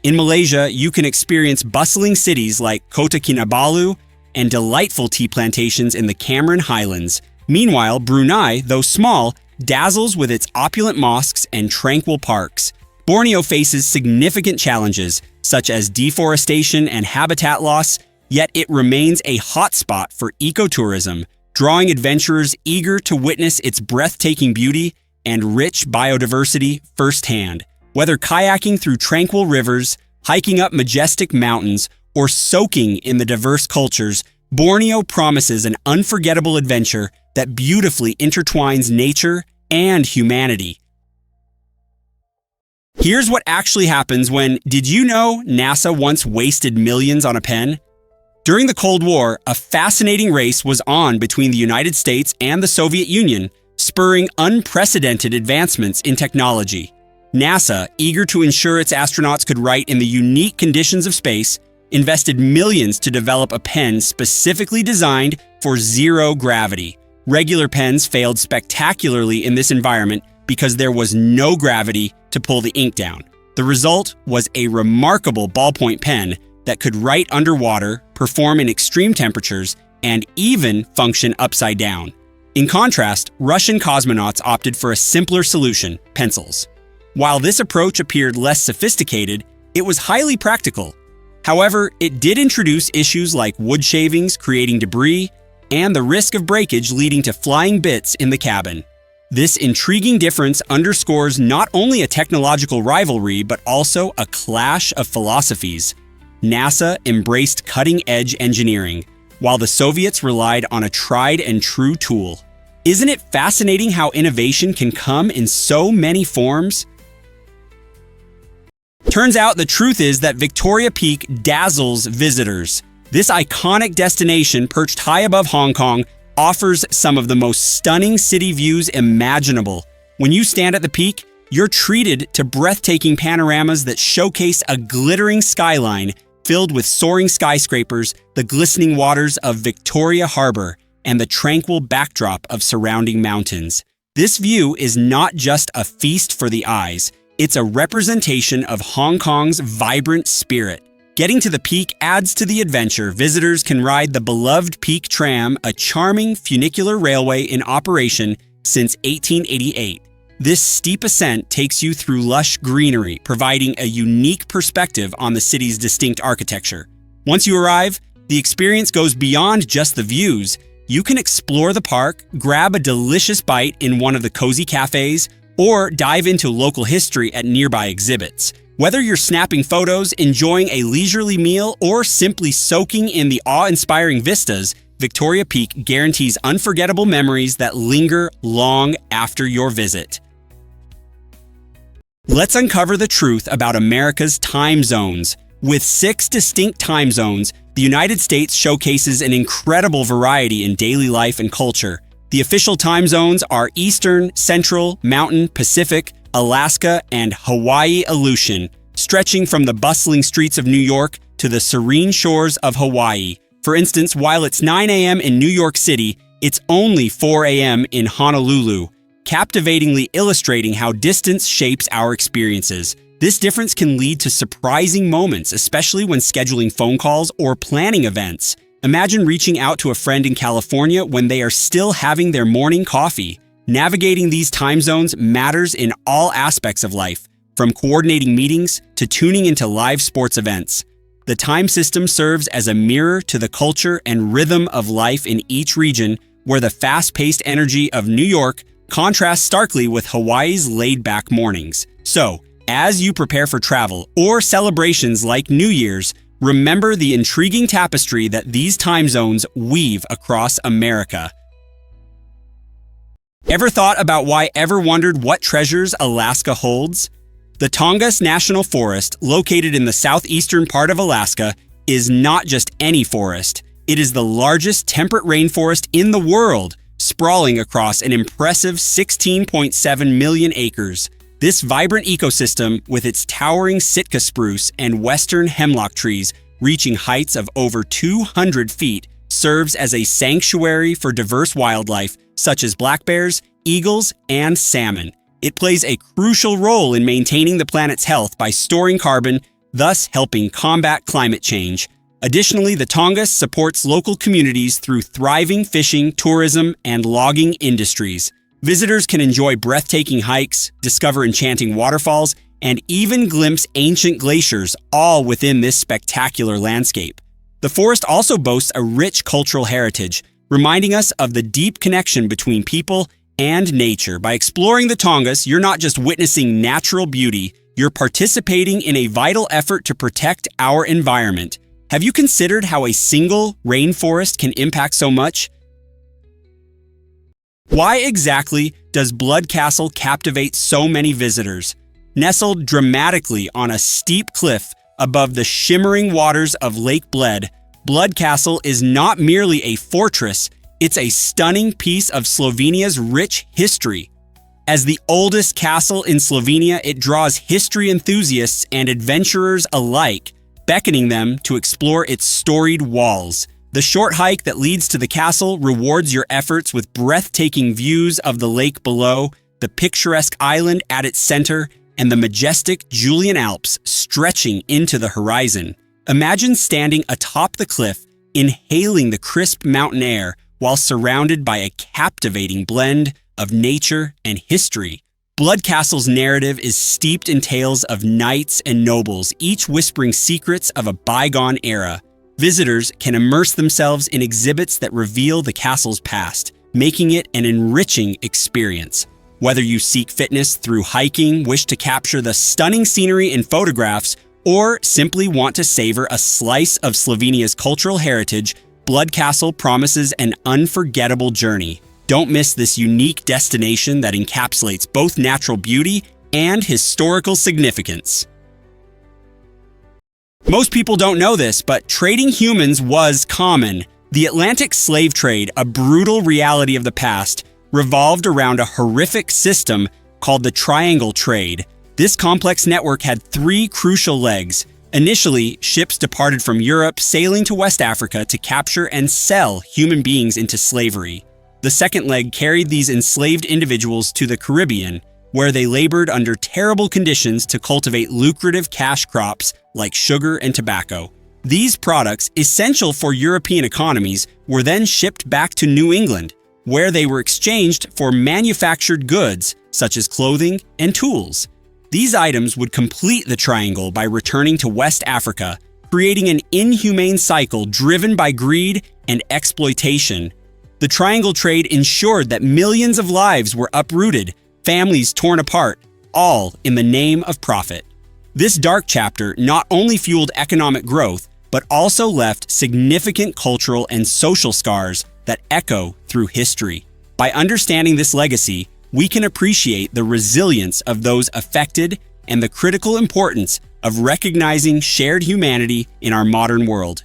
In Malaysia, you can experience bustling cities like Kota Kinabalu and delightful tea plantations in the Cameron Highlands. Meanwhile, Brunei, though small, dazzles with its opulent mosques and tranquil parks. Borneo faces significant challenges, such as deforestation and habitat loss, yet it remains a hotspot for ecotourism, drawing adventurers eager to witness its breathtaking beauty and rich biodiversity firsthand. Whether kayaking through tranquil rivers, hiking up majestic mountains, or soaking in the diverse cultures, Borneo promises an unforgettable adventure that beautifully intertwines nature and humanity. Here's what actually happens when, did you know NASA once wasted millions on a pen? During the Cold War, a fascinating race was on between the United States and the Soviet Union, spurring unprecedented advancements in technology. NASA, eager to ensure its astronauts could write in the unique conditions of space, invested millions to develop a pen specifically designed for zero gravity. Regular pens failed spectacularly in this environment because there was no gravity to pull the ink down. The result was a remarkable ballpoint pen that could write underwater, perform in extreme temperatures, and even function upside down. In contrast, Russian cosmonauts opted for a simpler solution: pencils. While this approach appeared less sophisticated, it was highly practical. However, it did introduce issues like wood shavings creating debris and the risk of breakage leading to flying bits in the cabin. This intriguing difference underscores not only a technological rivalry, but also a clash of philosophies. NASA embraced cutting-edge engineering, while the Soviets relied on a tried-and-true tool. Isn't it fascinating how innovation can come in so many forms? Turns out the truth is that Victoria Peak dazzles visitors. This iconic destination, perched high above Hong Kong, offers some of the most stunning city views imaginable. When you stand at the peak, you're treated to breathtaking panoramas that showcase a glittering skyline filled with soaring skyscrapers, the glistening waters of Victoria Harbour, and the tranquil backdrop of surrounding mountains. This view is not just a feast for the eyes, it's a representation of Hong Kong's vibrant spirit. Getting to the peak adds to the adventure. Visitors can ride the beloved Peak Tram, a charming funicular railway in operation since 1888. This steep ascent takes you through lush greenery, providing a unique perspective on the city's distinct architecture. Once you arrive, the experience goes beyond just the views. You can explore the park, grab a delicious bite in one of the cozy cafes, or dive into local history at nearby exhibits. Whether you're snapping photos, enjoying a leisurely meal, or simply soaking in the awe-inspiring vistas, Victoria Peak guarantees unforgettable memories that linger long after your visit. Let's uncover the truth about America's time zones. With 6 distinct time zones, the United States showcases an incredible variety in daily life and culture. The official time zones are Eastern, Central, Mountain, Pacific, Alaska, and Hawaii Aleutian, stretching from the bustling streets of New York to the serene shores of Hawaii. For instance, while it's 9 a.m. in New York City, it's only 4 a.m. in Honolulu, captivatingly illustrating how distance shapes our experiences. This difference can lead to surprising moments, especially when scheduling phone calls or planning events. Imagine reaching out to a friend in California when they are still having their morning coffee. Navigating these time zones matters in all aspects of life, from coordinating meetings to tuning into live sports events. The time system serves as a mirror to the culture and rhythm of life in each region, where the fast-paced energy of New York contrasts starkly with Hawaii's laid-back mornings. So, as you prepare for travel or celebrations like New Year's, remember the intriguing tapestry that these time zones weave across America. Ever thought about wondered what treasures Alaska holds? The Tongass National Forest, located in the southeastern part of Alaska, is not just any forest. It is the largest temperate rainforest in the world, sprawling across an impressive 16.7 million acres. This vibrant ecosystem, with its towering Sitka spruce and western hemlock trees reaching heights of over 200 feet, serves as a sanctuary for diverse wildlife such as black bears, eagles, and salmon. It plays a crucial role in maintaining the planet's health by storing carbon, thus helping combat climate change. Additionally, the Tongass supports local communities through thriving fishing, tourism, and logging industries. Visitors can enjoy breathtaking hikes, discover enchanting waterfalls, and even glimpse ancient glaciers, all within this spectacular landscape. The forest also boasts a rich cultural heritage, reminding us of the deep connection between people and nature. By exploring the Tongass, you're not just witnessing natural beauty, you're participating in a vital effort to protect our environment. Have you considered how a single rainforest can impact so much? Why exactly does Bled Castle captivate so many visitors? Nestled dramatically on a steep cliff above the shimmering waters of Lake Bled, Bled Castle is not merely a fortress, it's a stunning piece of Slovenia's rich history. As the oldest castle in Slovenia, it draws history enthusiasts and adventurers alike, beckoning them to explore its storied walls. The short hike that leads to the castle rewards your efforts with breathtaking views of the lake below, the picturesque island at its center, and the majestic Julian Alps stretching into the horizon. Imagine standing atop the cliff, inhaling the crisp mountain air while surrounded by a captivating blend of nature and history. Bled Castle's narrative is steeped in tales of knights and nobles, each whispering secrets of a bygone era. Visitors can immerse themselves in exhibits that reveal the castle's past, making it an enriching experience. Whether you seek fitness through hiking, wish to capture the stunning scenery in photographs, or simply want to savor a slice of Slovenia's cultural heritage, Bled Castle promises an unforgettable journey. Don't miss this unique destination that encapsulates both natural beauty and historical significance. Most people don't know this, but trading humans was common. The Atlantic slave trade, a brutal reality of the past, revolved around a horrific system called the triangle trade. This complex network had 3 crucial legs. Initially, ships departed from Europe, sailing to West Africa to capture and sell human beings into slavery. The second leg carried these enslaved individuals to the Caribbean, where they labored under terrible conditions to cultivate lucrative cash crops like sugar and tobacco. These products, essential for European economies, were then shipped back to New England, where they were exchanged for manufactured goods such as clothing and tools. These items would complete the triangle by returning to West Africa, creating an inhumane cycle driven by greed and exploitation. The triangle trade ensured that millions of lives were uprooted, families torn apart, all in the name of profit. This dark chapter not only fueled economic growth, but also left significant cultural and social scars that echo through history. By understanding this legacy, we can appreciate the resilience of those affected and the critical importance of recognizing shared humanity in our modern world.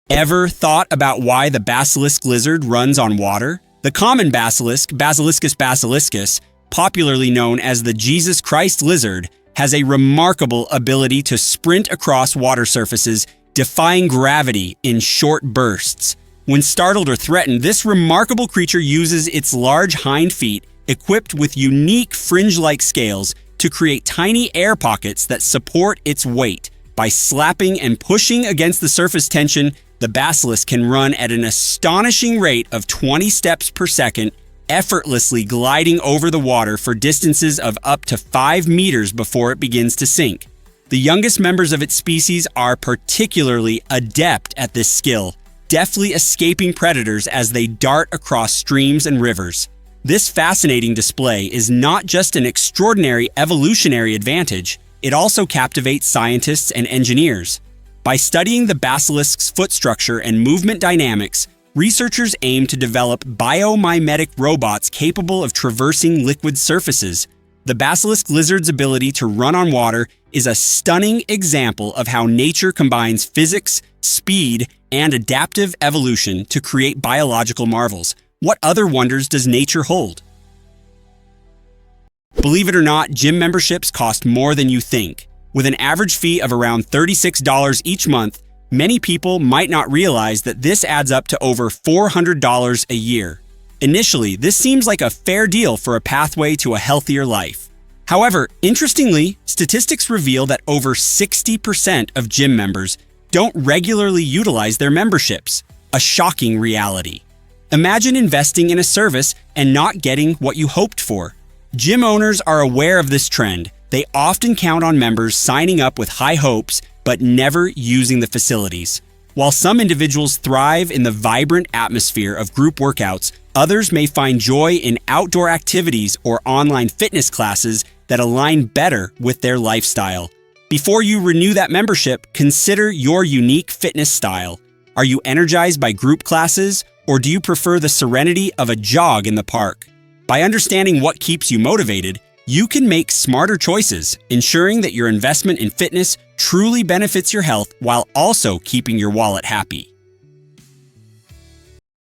Ever thought about why the basilisk lizard runs on water? The common basilisk, Basiliscus basiliscus, popularly known as the Jesus Christ lizard, has a remarkable ability to sprint across water surfaces, defying gravity in short bursts. When startled or threatened, this remarkable creature uses its large hind feet, equipped with unique fringe-like scales, to create tiny air pockets that support its weight. By slapping and pushing against the surface tension, the basilisk can run at an astonishing rate of 20 steps per second, effortlessly gliding over the water for distances of up to 5 meters before it begins to sink. The youngest members of its species are particularly adept at this skill, deftly escaping predators as they dart across streams and rivers. This fascinating display is not just an extraordinary evolutionary advantage, it also captivates scientists and engineers. By studying the basilisk's foot structure and movement dynamics, researchers aim to develop biomimetic robots capable of traversing liquid surfaces. The basilisk lizard's ability to run on water is a stunning example of how nature combines physics, speed, and adaptive evolution to create biological marvels. What other wonders does nature hold? Believe it or not, gym memberships cost more than you think. With an average fee of around $36 each month, many people might not realize that this adds up to over $400 a year. Initially, this seems like a fair deal for a pathway to a healthier life. However, interestingly, statistics reveal that over 60% of gym members don't regularly utilize their memberships, a shocking reality. Imagine investing in a service and not getting what you hoped for. Gym owners are aware of this trend. They often count on members signing up with high hopes but never using the facilities. While some individuals thrive in the vibrant atmosphere of group workouts, others may find joy in outdoor activities or online fitness classes that align better with their lifestyle. Before you renew that membership, consider your unique fitness style. Are you energized by group classes, or do you prefer the serenity of a jog in the park? By understanding what keeps you motivated, you can make smarter choices, ensuring that your investment in fitness truly benefits your health while also keeping your wallet happy.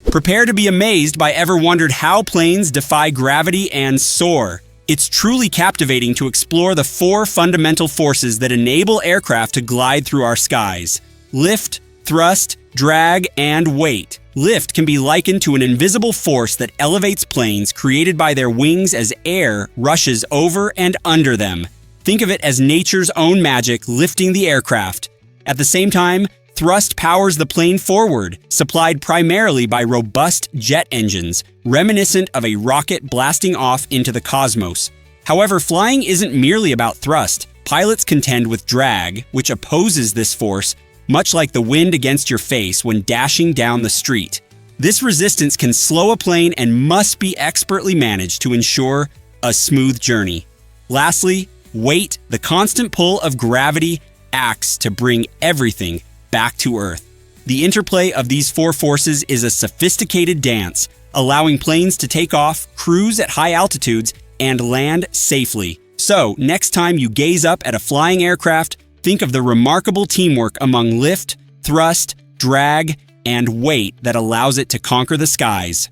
Prepare to be amazed by ever wondered how planes defy gravity and soar. It's truly captivating to explore the 4 fundamental forces that enable aircraft to glide through our skies: lift, thrust, drag, and weight. Lift can be likened to an invisible force that elevates planes created by their wings as air rushes over and under them. Think of it as nature's own magic lifting the aircraft. At the same time, thrust powers the plane forward, supplied primarily by robust jet engines, reminiscent of a rocket blasting off into the cosmos. However, flying isn't merely about thrust. Pilots contend with drag, which opposes this force, much like the wind against your face when dashing down the street. This resistance can slow a plane and must be expertly managed to ensure a smooth journey. Lastly, weight, the constant pull of gravity, acts to bring everything back to Earth. The interplay of these 4 forces is a sophisticated dance, allowing planes to take off, cruise at high altitudes, and land safely. So, next time you gaze up at a flying aircraft, think of the remarkable teamwork among lift, thrust, drag, and weight that allows it to conquer the skies.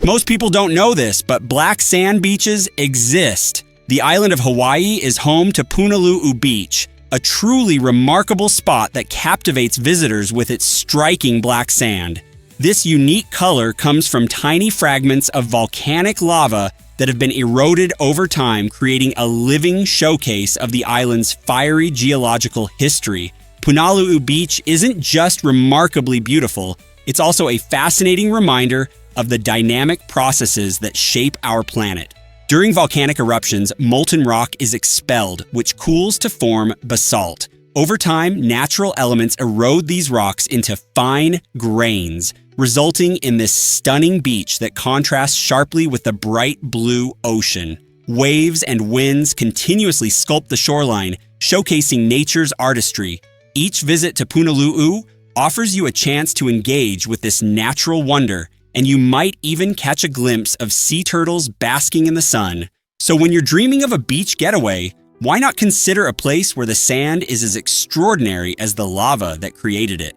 Most people don't know this, but black sand beaches exist. The island of Hawaii is home to Punalu'u Beach, a truly remarkable spot that captivates visitors with its striking black sand. This unique color comes from tiny fragments of volcanic lava that have been eroded over time, creating a living showcase of the island's fiery geological history. Punalu'u Beach isn't just remarkably beautiful, it's also a fascinating reminder of the dynamic processes that shape our planet. During volcanic eruptions, molten rock is expelled, which cools to form basalt. Over time, natural elements erode these rocks into fine grains, resulting in this stunning beach that contrasts sharply with the bright blue ocean. Waves and winds continuously sculpt the shoreline, showcasing nature's artistry. Each visit to Punalu'u offers you a chance to engage with this natural wonder, and you might even catch a glimpse of sea turtles basking in the sun. So when you're dreaming of a beach getaway, why not consider a place where the sand is as extraordinary as the lava that created it?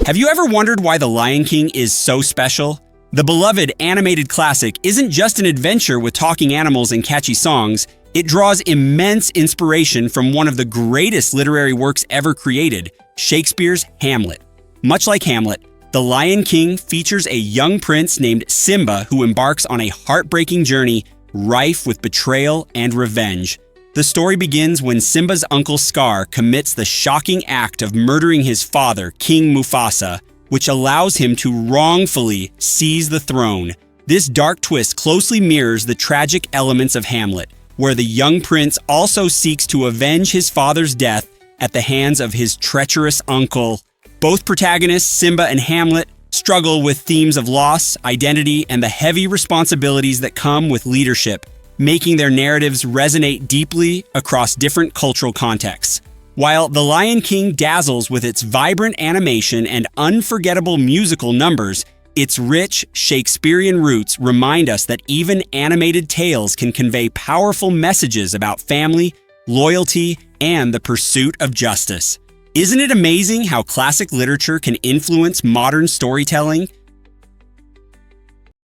Have you ever wondered why The Lion King is so special? The beloved animated classic isn't just an adventure with talking animals and catchy songs, it draws immense inspiration from one of the greatest literary works ever created, Shakespeare's Hamlet. Much like Hamlet, The Lion King features a young prince named Simba who embarks on a heartbreaking journey rife with betrayal and revenge. The story begins when Simba's uncle Scar commits the shocking act of murdering his father, King Mufasa, which allows him to wrongfully seize the throne. This dark twist closely mirrors the tragic elements of Hamlet, where the young prince also seeks to avenge his father's death at the hands of his treacherous uncle. Both protagonists, Simba and Hamlet, struggle with themes of loss, identity, and the heavy responsibilities that come with leadership, making their narratives resonate deeply across different cultural contexts. While The Lion King dazzles with its vibrant animation and unforgettable musical numbers, its rich Shakespearean roots remind us that even animated tales can convey powerful messages about family, loyalty, and the pursuit of justice. Isn't it amazing how classic literature can influence modern storytelling?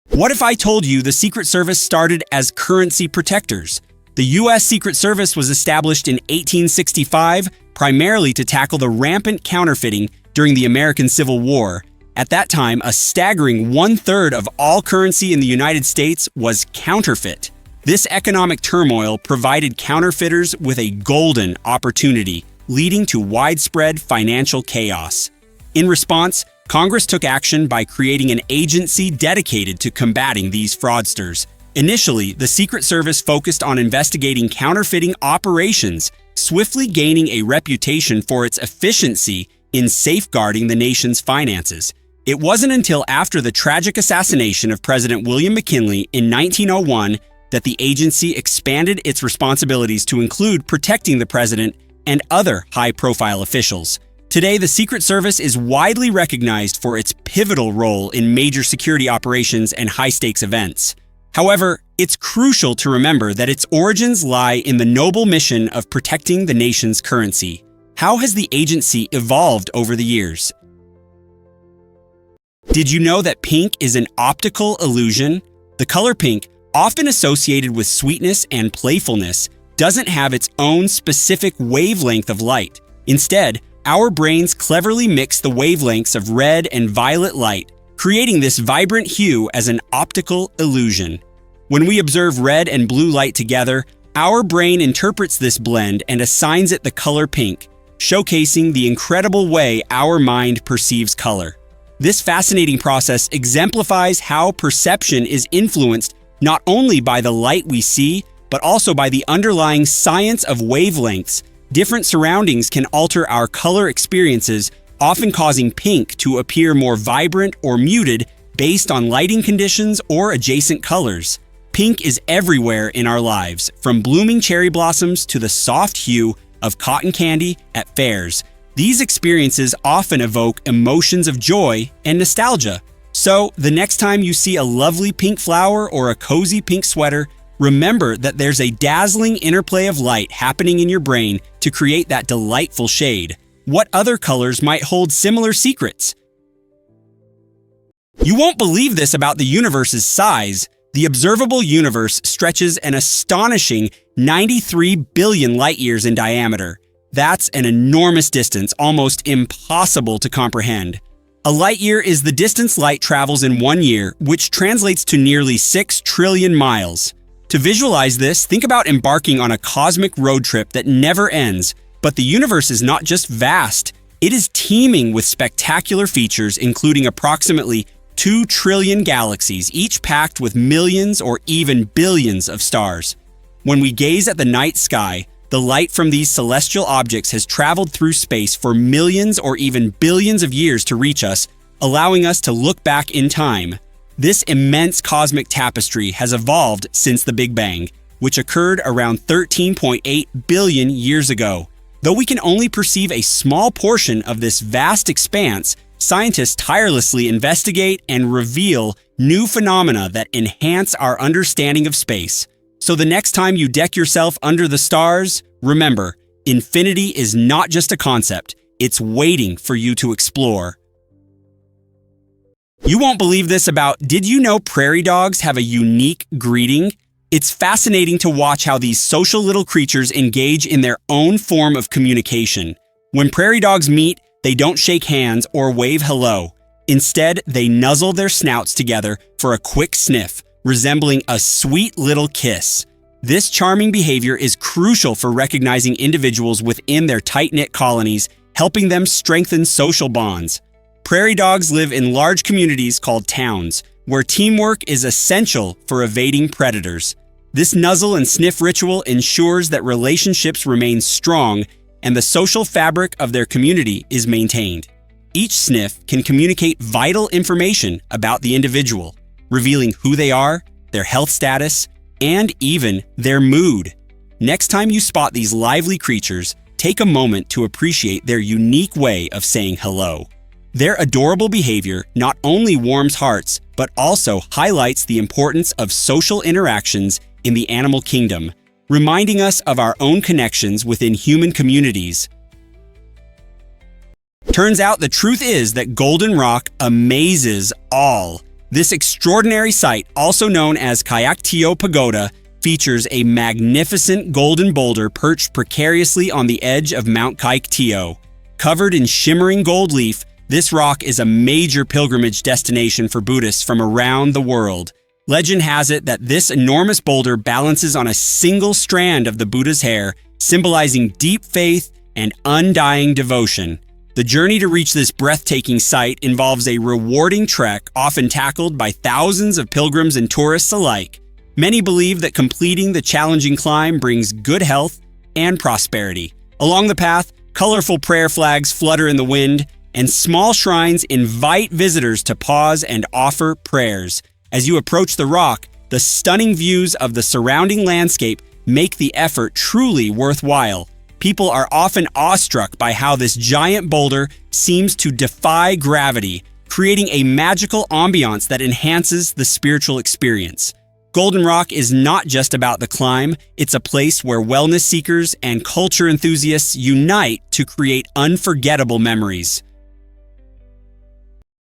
What if I told you the Secret Service started as currency protectors? The U.S. Secret Service was established in 1865 primarily to tackle the rampant counterfeiting during the American Civil War. At that time, a staggering 1/3 of all currency in the United States was counterfeit. This economic turmoil provided counterfeiters with a golden opportunity, leading to widespread financial chaos. In response, Congress took action by creating an agency dedicated to combating these fraudsters. Initially, the Secret Service focused on investigating counterfeiting operations, swiftly gaining a reputation for its efficiency in safeguarding the nation's finances. It wasn't until after the tragic assassination of President William McKinley in 1901 that the agency expanded its responsibilities to include protecting the president and other high-profile officials. Today, the Secret Service is widely recognized for its pivotal role in major security operations and high-stakes events. However, it's crucial to remember that its origins lie in the noble mission of protecting the nation's currency. How has the agency evolved over the years? Did you know that pink is an optical illusion? The color pink, often associated with sweetness and playfulness, doesn't have its own specific wavelength of light. Instead, our brains cleverly mix the wavelengths of red and violet light, creating this vibrant hue as an optical illusion. When we observe red and blue light together, our brain interprets this blend and assigns it the color pink, showcasing the incredible way our mind perceives color. This fascinating process exemplifies how perception is influenced not only by the light we see, but also by the underlying science of wavelengths. Different surroundings can alter our color experiences, often causing pink to appear more vibrant or muted based on lighting conditions or adjacent colors. Pink is everywhere in our lives, from blooming cherry blossoms to the soft hue of cotton candy at fairs. These experiences often evoke emotions of joy and nostalgia. So, the next time you see a lovely pink flower or a cozy pink sweater, remember that there's a dazzling interplay of light happening in your brain to create that delightful shade. What other colors might hold similar secrets? You won't believe this about the universe's size. The observable universe stretches an astonishing 93 billion light-years in diameter. That's an enormous distance, almost impossible to comprehend. A light-year is the distance light travels in 1 year, which translates to nearly 6 trillion miles. To visualize this, think about embarking on a cosmic road trip that never ends. But the universe is not just vast, it is teeming with spectacular features, including approximately 2 trillion galaxies, each packed with millions or even billions of stars. When we gaze at the night sky, the light from these celestial objects has traveled through space for millions or even billions of years to reach us, allowing us to look back in time. This immense cosmic tapestry has evolved since the Big Bang, which occurred around 13.8 billion years ago. Though we can only perceive a small portion of this vast expanse, scientists tirelessly investigate and reveal new phenomena that enhance our understanding of space. So the next time you deck yourself under the stars, remember, infinity is not just a concept, it's waiting for you to explore. You won't believe this about, did you know prairie dogs have a unique greeting? It's fascinating to watch how these social little creatures engage in their own form of communication. When prairie dogs meet, they don't shake hands or wave hello. Instead, they nuzzle their snouts together for a quick sniff, resembling a sweet little kiss. This charming behavior is crucial for recognizing individuals within their tight-knit colonies, helping them strengthen social bonds. Prairie dogs live in large communities called towns, where teamwork is essential for evading predators. This nuzzle and sniff ritual ensures that relationships remain strong and the social fabric of their community is maintained. Each sniff can communicate vital information about the individual, revealing who they are, their health status, and even their mood. Next time you spot these lively creatures, take a moment to appreciate their unique way of saying hello. Their adorable behavior not only warms hearts, but also highlights the importance of social interactions in the animal kingdom, reminding us of our own connections within human communities. Turns out the truth is that Golden Rock amazes all. This extraordinary site, also known as Kyaiktiyo Pagoda, features a magnificent golden boulder perched precariously on the edge of Mount Kyaiktiyo. Covered in shimmering gold leaf, this rock is a major pilgrimage destination for Buddhists from around the world. Legend has it that this enormous boulder balances on a single strand of the Buddha's hair, symbolizing deep faith and undying devotion. The journey to reach this breathtaking site involves a rewarding trek often tackled by thousands of pilgrims and tourists alike. Many believe that completing the challenging climb brings good health and prosperity. Along the path, colorful prayer flags flutter in the wind, and small shrines invite visitors to pause and offer prayers. As you approach the rock, the stunning views of the surrounding landscape make the effort truly worthwhile. People are often awestruck by how this giant boulder seems to defy gravity, creating a magical ambiance that enhances the spiritual experience. Golden Rock is not just about the climb, it's a place where wellness seekers and culture enthusiasts unite to create unforgettable memories.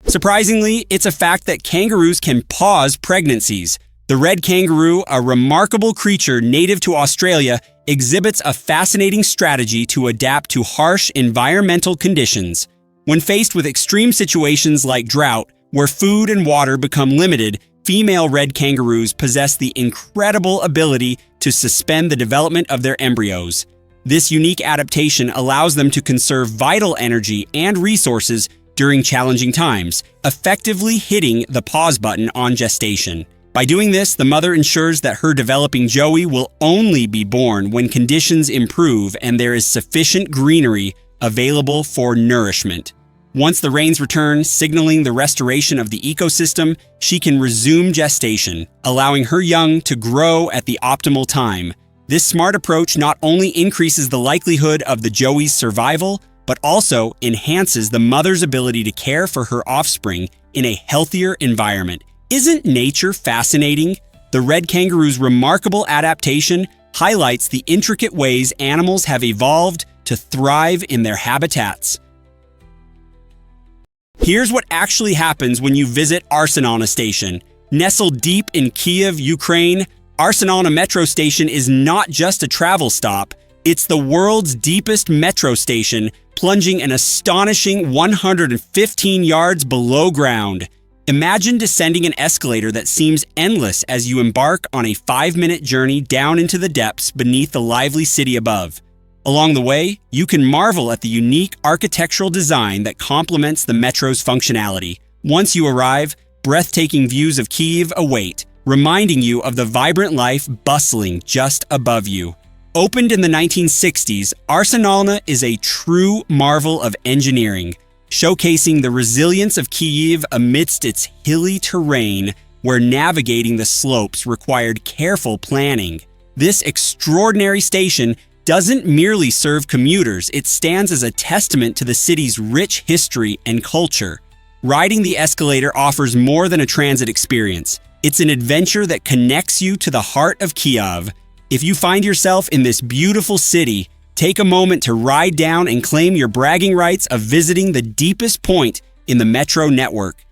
Surprisingly, it's a fact that kangaroos can pause pregnancies. The red kangaroo, a remarkable creature native to Australia, exhibits a fascinating strategy to adapt to harsh environmental conditions. When faced with extreme situations like drought, where food and water become limited, female red kangaroos possess the incredible ability to suspend the development of their embryos. This unique adaptation allows them to conserve vital energy and resources during challenging times, effectively hitting the pause button on gestation. By doing this, the mother ensures that her developing joey will only be born when conditions improve and there is sufficient greenery available for nourishment. Once the rains return, signaling the restoration of the ecosystem, she can resume gestation, allowing her young to grow at the optimal time. This smart approach not only increases the likelihood of the joey's survival, but also enhances the mother's ability to care for her offspring in a healthier environment. Isn't nature fascinating? The red kangaroo's remarkable adaptation highlights the intricate ways animals have evolved to thrive in their habitats. Here's what actually happens when you visit Arsenalna Station. Nestled deep in Kyiv, Ukraine, Arsenalna Metro Station is not just a travel stop, it's the world's deepest metro station, plunging an astonishing 115 yards below ground. Imagine descending an escalator that seems endless as you embark on a 5-minute journey down into the depths beneath the lively city above. Along the way, you can marvel at the unique architectural design that complements the metro's functionality. Once you arrive, breathtaking views of Kyiv await, reminding you of the vibrant life bustling just above you. Opened in the 1960s, Arsenalna is a true marvel of engineering, showcasing the resilience of Kyiv amidst its hilly terrain where navigating the slopes required careful planning. This extraordinary station doesn't merely serve commuters, it stands as a testament to the city's rich history and culture. Riding the escalator offers more than a transit experience. It's an adventure that connects you to the heart of Kyiv. If you find yourself in this beautiful city, take a moment to ride down and claim your bragging rights of visiting the deepest point in the metro network.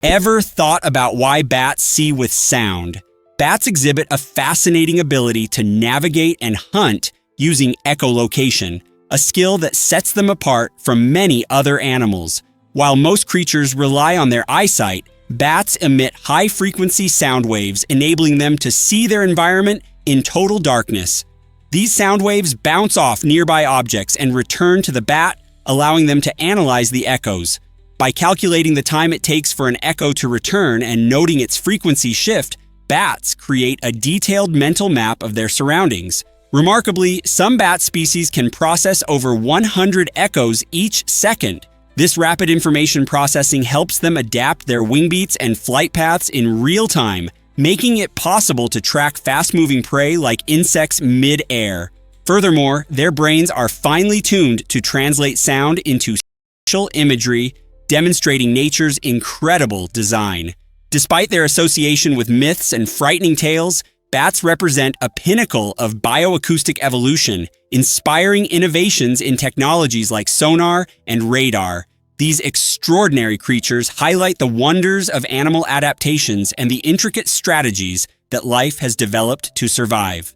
Ever thought about why bats see with sound? Bats exhibit a fascinating ability to navigate and hunt using echolocation, a skill that sets them apart from many other animals. While most creatures rely on their eyesight, bats emit high-frequency sound waves, enabling them to see their environment in total darkness. These sound waves bounce off nearby objects and return to the bat, allowing them to analyze the echoes. By calculating the time it takes for an echo to return and noting its frequency shift, bats create a detailed mental map of their surroundings. Remarkably, some bat species can process over 100 echoes each second. This rapid information processing helps them adapt their wing beats and flight paths in real time, making it possible to track fast-moving prey like insects mid-air. Furthermore, their brains are finely tuned to translate sound into spatial imagery, demonstrating nature's incredible design. Despite their association with myths and frightening tales, bats represent a pinnacle of bioacoustic evolution, inspiring innovations in technologies like sonar and radar. These extraordinary creatures highlight the wonders of animal adaptations and the intricate strategies that life has developed to survive.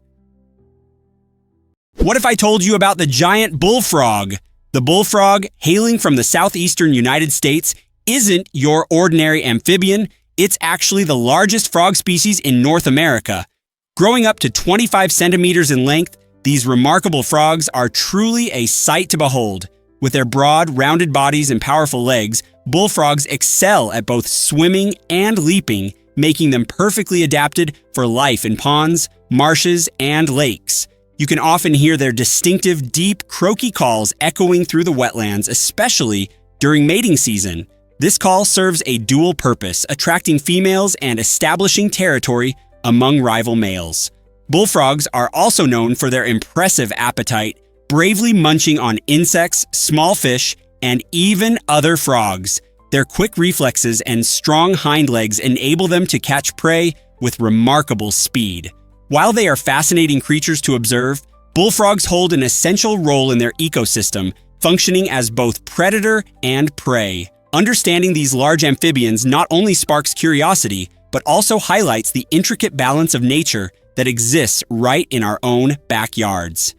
What if I told you about the giant bullfrog? The bullfrog, hailing from the southeastern United States, isn't your ordinary amphibian. It's actually the largest frog species in North America. Growing up to 25 centimeters in length, these remarkable frogs are truly a sight to behold. With their broad, rounded bodies and powerful legs, bullfrogs excel at both swimming and leaping, making them perfectly adapted for life in ponds, marshes, and lakes. You can often hear their distinctive, deep, croaky calls echoing through the wetlands, especially during mating season. This call serves a dual purpose, attracting females and establishing territory among rival males. Bullfrogs are also known for their impressive appetite, bravely munching on insects, small fish, and even other frogs. Their quick reflexes and strong hind legs enable them to catch prey with remarkable speed. While they are fascinating creatures to observe, bullfrogs hold an essential role in their ecosystem, functioning as both predator and prey. Understanding these large amphibians not only sparks curiosity, but also highlights the intricate balance of nature that exists right in our own backyards.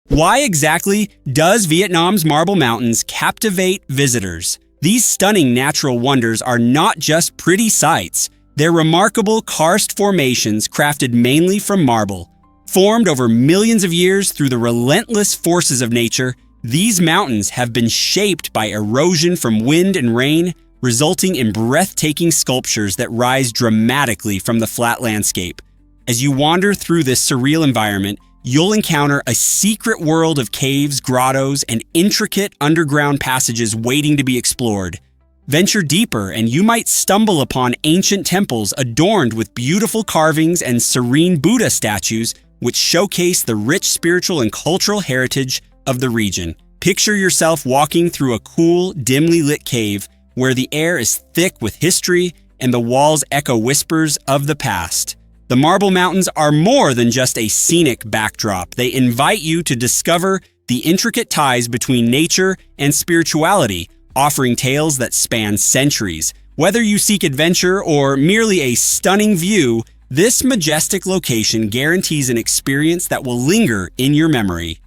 Why exactly does Vietnam's Marble Mountains captivate visitors? These stunning natural wonders are not just pretty sights. They're remarkable karst formations crafted mainly from marble. Formed over millions of years through the relentless forces of nature, these mountains have been shaped by erosion from wind and rain, resulting in breathtaking sculptures that rise dramatically from the flat landscape. As you wander through this surreal environment, you'll encounter a secret world of caves, grottos, and intricate underground passages waiting to be explored. Venture deeper and you might stumble upon ancient temples adorned with beautiful carvings and serene Buddha statues, which showcase the rich spiritual and cultural heritage of the region. Picture yourself walking through a cool, dimly lit cave where the air is thick with history and the walls echo whispers of the past. The Marble Mountains are more than just a scenic backdrop. They invite you to discover the intricate ties between nature and spirituality, offering tales that span centuries. Whether you seek adventure or merely a stunning view, this majestic location guarantees an experience that will linger in your memory.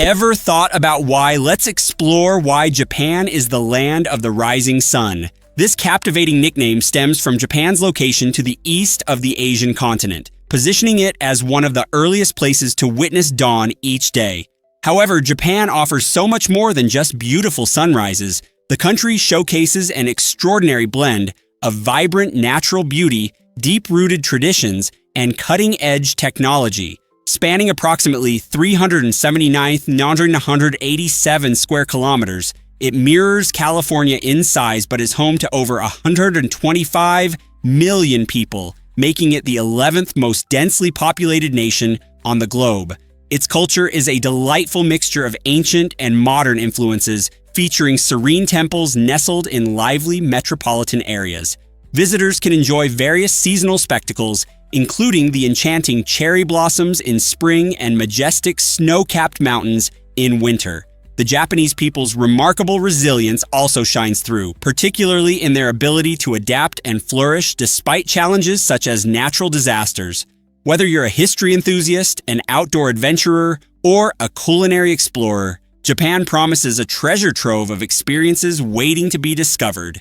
Ever thought about why? Let's explore why Japan is the land of the rising sun. This captivating nickname stems from Japan's location to the east of the Asian continent, positioning it as one of the earliest places to witness dawn each day. However, Japan offers so much more than just beautiful sunrises. The country showcases an extraordinary blend of vibrant natural beauty, deep-rooted traditions, and cutting-edge technology. Spanning approximately 379,987 square kilometers, it mirrors California in size but is home to over 125 million people, making it the 11th most densely populated nation on the globe. Its culture is a delightful mixture of ancient and modern influences, featuring serene temples nestled in lively metropolitan areas. Visitors can enjoy various seasonal spectacles, including the enchanting cherry blossoms in spring and majestic snow-capped mountains in winter. The Japanese people's remarkable resilience also shines through, particularly in their ability to adapt and flourish despite challenges such as natural disasters. Whether you're a history enthusiast, an outdoor adventurer, or a culinary explorer, Japan promises a treasure trove of experiences waiting to be discovered.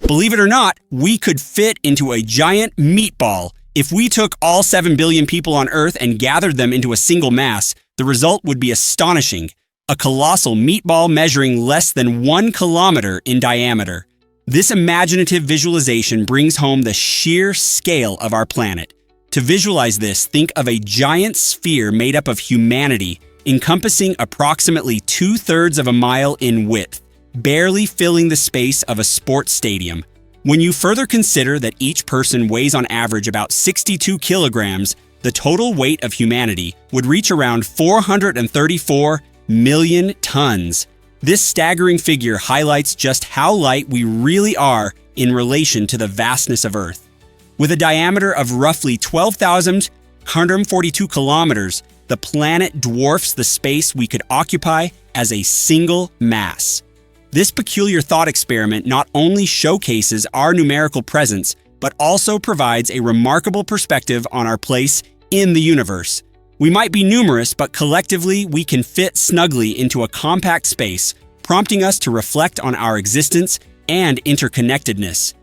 Believe it or not, we could fit into a giant meatball. If we took all 7 billion people on Earth and gathered them into a single mass, the result would be astonishing. A colossal meatball measuring less than 1 kilometer in diameter. This imaginative visualization brings home the sheer scale of our planet. To visualize this, think of a giant sphere made up of humanity, encompassing approximately 2/3 of a mile in width, barely filling the space of a sports stadium. When you further consider that each person weighs on average about 62 kilograms, the total weight of humanity would reach around 434 million tons. This staggering figure highlights just how light we really are in relation to the vastness of Earth. With a diameter of roughly 12,142 kilometers, the planet dwarfs the space we could occupy as a single mass. This peculiar thought experiment not only showcases our numerical presence, but also provides a remarkable perspective on our place in the universe. We might be numerous, but collectively we can fit snugly into a compact space, prompting us to reflect on our existence and interconnectedness.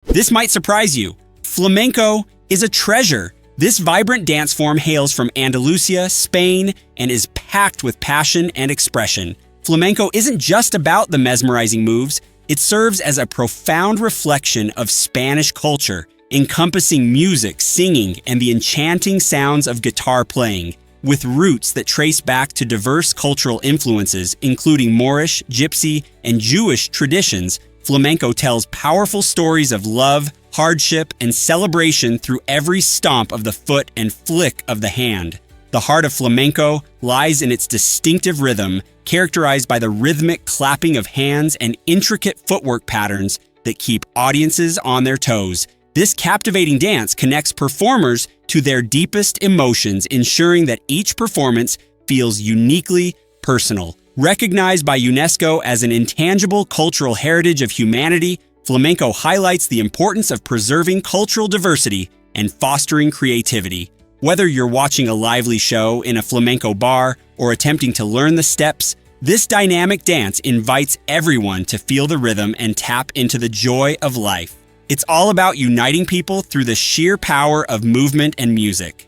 This might surprise you. Flamenco is a treasure. This vibrant dance form hails from Andalusia, Spain, and is packed with passion and expression. Flamenco isn't just about the mesmerizing moves, it serves as a profound reflection of Spanish culture, encompassing music, singing, and the enchanting sounds of guitar playing. With roots that trace back to diverse cultural influences, including Moorish, Gypsy, and Jewish traditions, flamenco tells powerful stories of love, hardship, and celebration through every stomp of the foot and flick of the hand. The heart of flamenco lies in its distinctive rhythm, characterized by the rhythmic clapping of hands and intricate footwork patterns that keep audiences on their toes. This captivating dance connects performers to their deepest emotions, ensuring that each performance feels uniquely personal. Recognized by UNESCO as an intangible cultural heritage of humanity, flamenco highlights the importance of preserving cultural diversity and fostering creativity. Whether you're watching a lively show in a flamenco bar or attempting to learn the steps, this dynamic dance invites everyone to feel the rhythm and tap into the joy of life. It's all about uniting people through the sheer power of movement and music.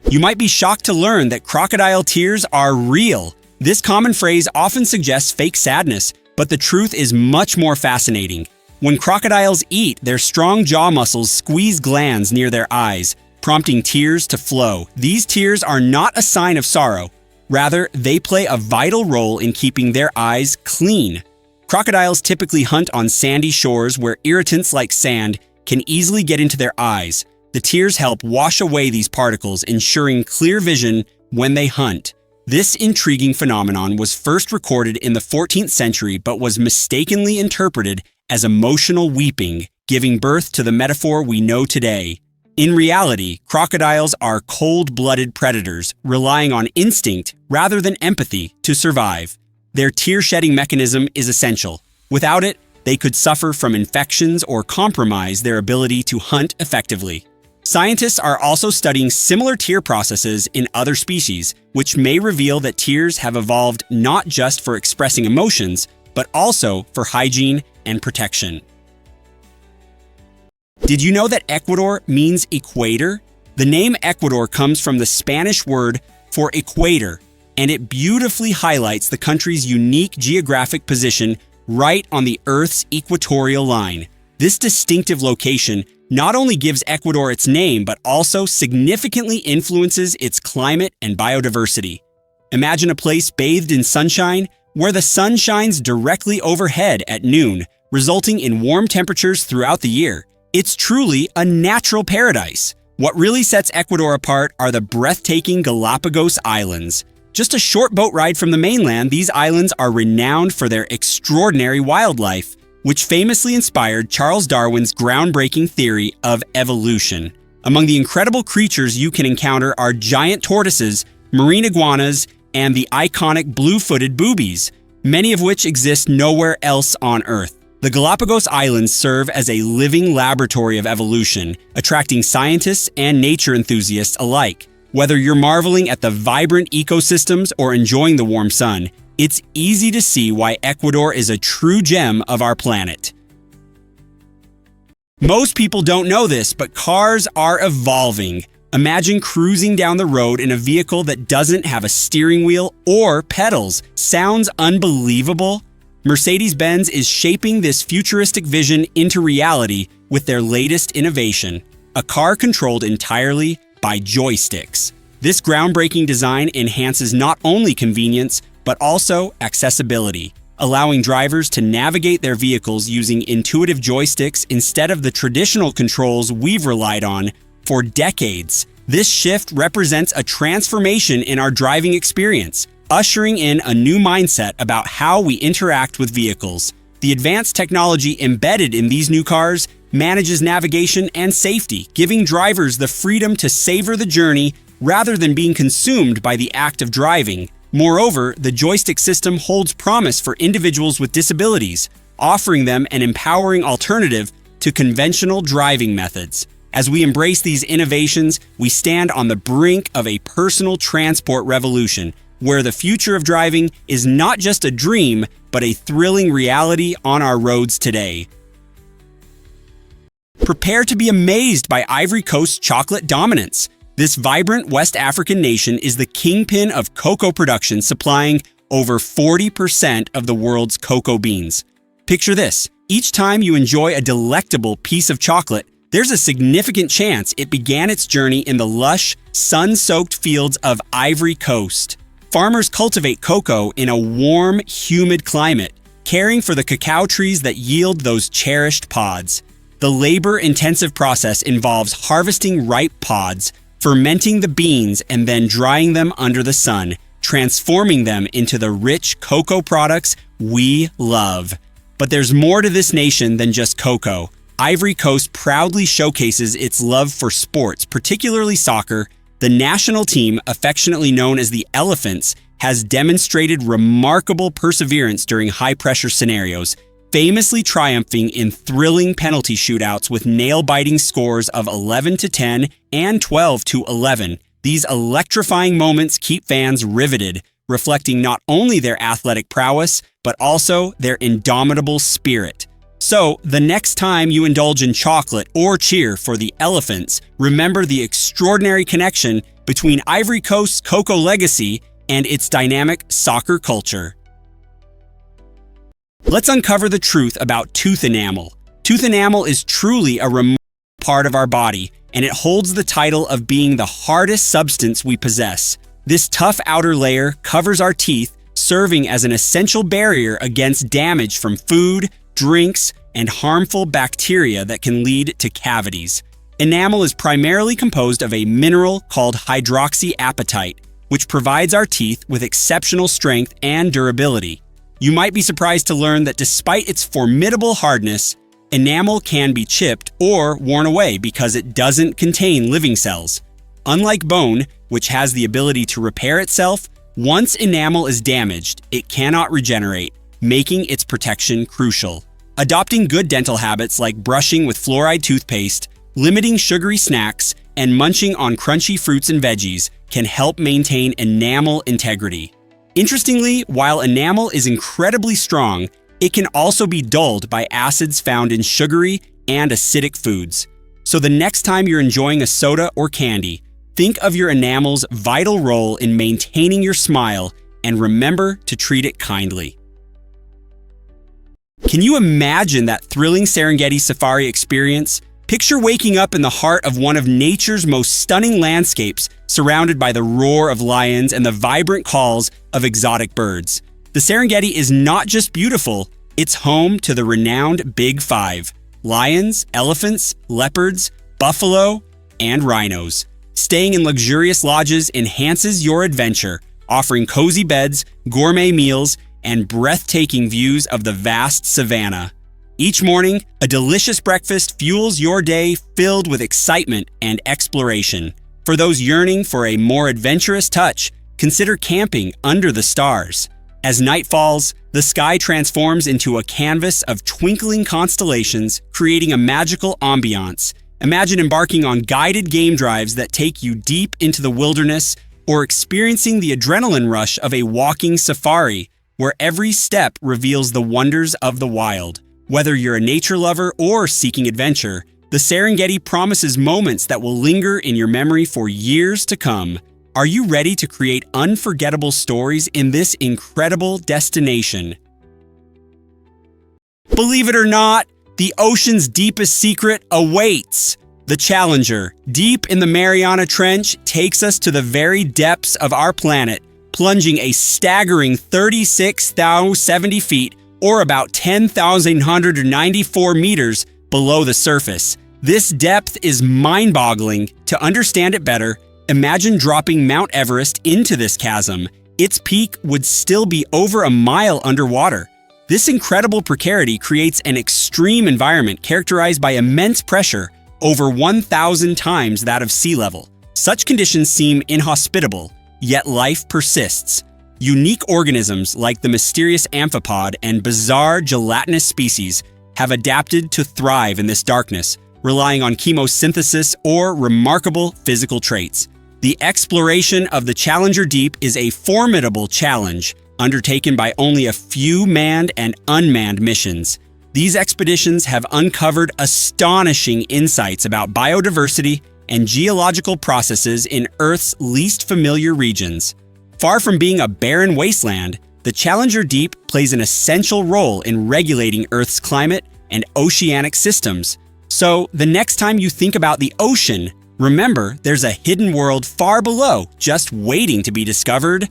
You might be shocked to learn that crocodile tears are real. This common phrase often suggests fake sadness, but the truth is much more fascinating. When crocodiles eat, their strong jaw muscles squeeze glands near their eyes, prompting tears to flow. These tears are not a sign of sorrow. Rather, they play a vital role in keeping their eyes clean. Crocodiles typically hunt on sandy shores where irritants like sand can easily get into their eyes. The tears help wash away these particles, ensuring clear vision when they hunt. This intriguing phenomenon was first recorded in the 14th century but was mistakenly interpreted as emotional weeping, giving birth to the metaphor we know today. In reality, crocodiles are cold-blooded predators, relying on instinct rather than empathy to survive. Their tear-shedding mechanism is essential. Without it, they could suffer from infections or compromise their ability to hunt effectively. Scientists are also studying similar tear processes in other species, which may reveal that tears have evolved not just for expressing emotions, but also for hygiene and protection. Did you know that Ecuador means equator? The name Ecuador comes from the Spanish word for equator, and it beautifully highlights the country's unique geographic position right on the Earth's equatorial line. This distinctive location not only gives Ecuador its name, but also significantly influences its climate and biodiversity. Imagine a place bathed in sunshine, where the sun shines directly overhead at noon, resulting in warm temperatures throughout the year. It's truly a natural paradise. What really sets Ecuador apart are the breathtaking Galapagos Islands. Just a short boat ride from the mainland, these islands are renowned for their extraordinary wildlife, which famously inspired Charles Darwin's groundbreaking theory of evolution. Among the incredible creatures you can encounter are giant tortoises, marine iguanas, and the iconic blue-footed boobies, many of which exist nowhere else on Earth. The Galapagos Islands serve as a living laboratory of evolution, attracting scientists and nature enthusiasts alike. Whether you're marveling at the vibrant ecosystems or enjoying the warm sun, it's easy to see why Ecuador is a true gem of our planet. Most people don't know this, but cars are evolving. Imagine cruising down the road in a vehicle that doesn't have a steering wheel or pedals. Sounds unbelievable? Mercedes-Benz is shaping this futuristic vision into reality with their latest innovation, a car controlled entirely by joysticks. This groundbreaking design enhances not only convenience, but also accessibility, allowing drivers to navigate their vehicles using intuitive joysticks instead of the traditional controls we've relied on for decades. This shift represents a transformation in our driving experience, ushering in a new mindset about how we interact with vehicles. The advanced technology embedded in these new cars manages navigation and safety, giving drivers the freedom to savor the journey rather than being consumed by the act of driving. Moreover, the joystick system holds promise for individuals with disabilities, offering them an empowering alternative to conventional driving methods. As we embrace these innovations, we stand on the brink of a personal transport revolution, where the future of driving is not just a dream, but a thrilling reality on our roads today. Prepare to be amazed by Ivory Coast's chocolate dominance. This vibrant West African nation is the kingpin of cocoa production, supplying over 40% of the world's cocoa beans. Picture this: each time you enjoy a delectable piece of chocolate, there's a significant chance it began its journey in the lush, sun-soaked fields of Ivory Coast. Farmers cultivate cocoa in a warm, humid climate, caring for the cacao trees that yield those cherished pods. The labor-intensive process involves harvesting ripe pods, fermenting the beans, and then drying them under the sun, transforming them into the rich cocoa products we love. But there's more to this nation than just cocoa. Ivory Coast proudly showcases its love for sports, particularly soccer. The national team, affectionately known as the Elephants, has demonstrated remarkable perseverance during high-pressure scenarios, famously triumphing in thrilling penalty shootouts with nail-biting scores of 11-10 and 12-11. These electrifying moments keep fans riveted, reflecting not only their athletic prowess, but also their indomitable spirit. So, the next time you indulge in chocolate or cheer for the Elephants, remember the extraordinary connection between Ivory Coast's cocoa legacy and its dynamic soccer culture. Let's uncover the truth about tooth enamel. Tooth enamel is truly a remarkable part of our body, and it holds the title of being the hardest substance we possess. This tough outer layer covers our teeth, serving as an essential barrier against damage from food, drinks, and harmful bacteria that can lead to cavities. Enamel is primarily composed of a mineral called hydroxyapatite, which provides our teeth with exceptional strength and durability. You might be surprised to learn that despite its formidable hardness, enamel can be chipped or worn away because it doesn't contain living cells. Unlike bone, which has the ability to repair itself, once enamel is damaged, it cannot regenerate, making its protection crucial. Adopting good dental habits like brushing with fluoride toothpaste, limiting sugary snacks, and munching on crunchy fruits and veggies can help maintain enamel integrity. Interestingly, while enamel is incredibly strong, it can also be dulled by acids found in sugary and acidic foods. So the next time you're enjoying a soda or candy, think of your enamel's vital role in maintaining your smile and remember to treat it kindly. Can you imagine that thrilling Serengeti safari experience? Picture waking up in the heart of one of nature's most stunning landscapes, surrounded by the roar of lions and the vibrant calls of exotic birds. The Serengeti is not just beautiful, It's home to the renowned Big Five: lions, elephants, leopards, buffalo, and rhinos. Staying in luxurious lodges enhances your adventure, offering cozy beds, gourmet meals, and breathtaking views of the vast savanna. Each morning, a delicious breakfast fuels your day filled with excitement and exploration. For those yearning for a more adventurous touch, consider camping under the stars. As night falls, the sky transforms into a canvas of twinkling constellations, creating a magical ambiance. Imagine embarking on guided game drives that take you deep into the wilderness, or experiencing the adrenaline rush of a walking safari, where every step reveals the wonders of the wild. Whether you're a nature lover or seeking adventure, the Serengeti promises moments that will linger in your memory for years to come. Are you ready to create unforgettable stories in this incredible destination? Believe it or not, the ocean's deepest secret awaits. The Challenger, deep in the Mariana Trench, takes us to the very depths of our planet, plunging a staggering 36,070 feet, or about 10,194 meters below the surface. This depth is mind-boggling. To understand it better, imagine dropping Mount Everest into this chasm. Its peak would still be over a mile underwater. This incredible precarity creates an extreme environment characterized by immense pressure, over 1,000 times that of sea level. Such conditions seem inhospitable, yet life persists. Unique organisms like the mysterious amphipod and bizarre gelatinous species have adapted to thrive in this darkness, relying on chemosynthesis or remarkable physical traits. The exploration of the Challenger Deep is a formidable challenge, undertaken by only a few manned and unmanned missions. These expeditions have uncovered astonishing insights about biodiversity and geological processes in Earth's least familiar regions. Far from being a barren wasteland, the Challenger Deep plays an essential role in regulating Earth's climate and oceanic systems. So, the next time you think about the ocean, remember there's a hidden world far below, just waiting to be discovered.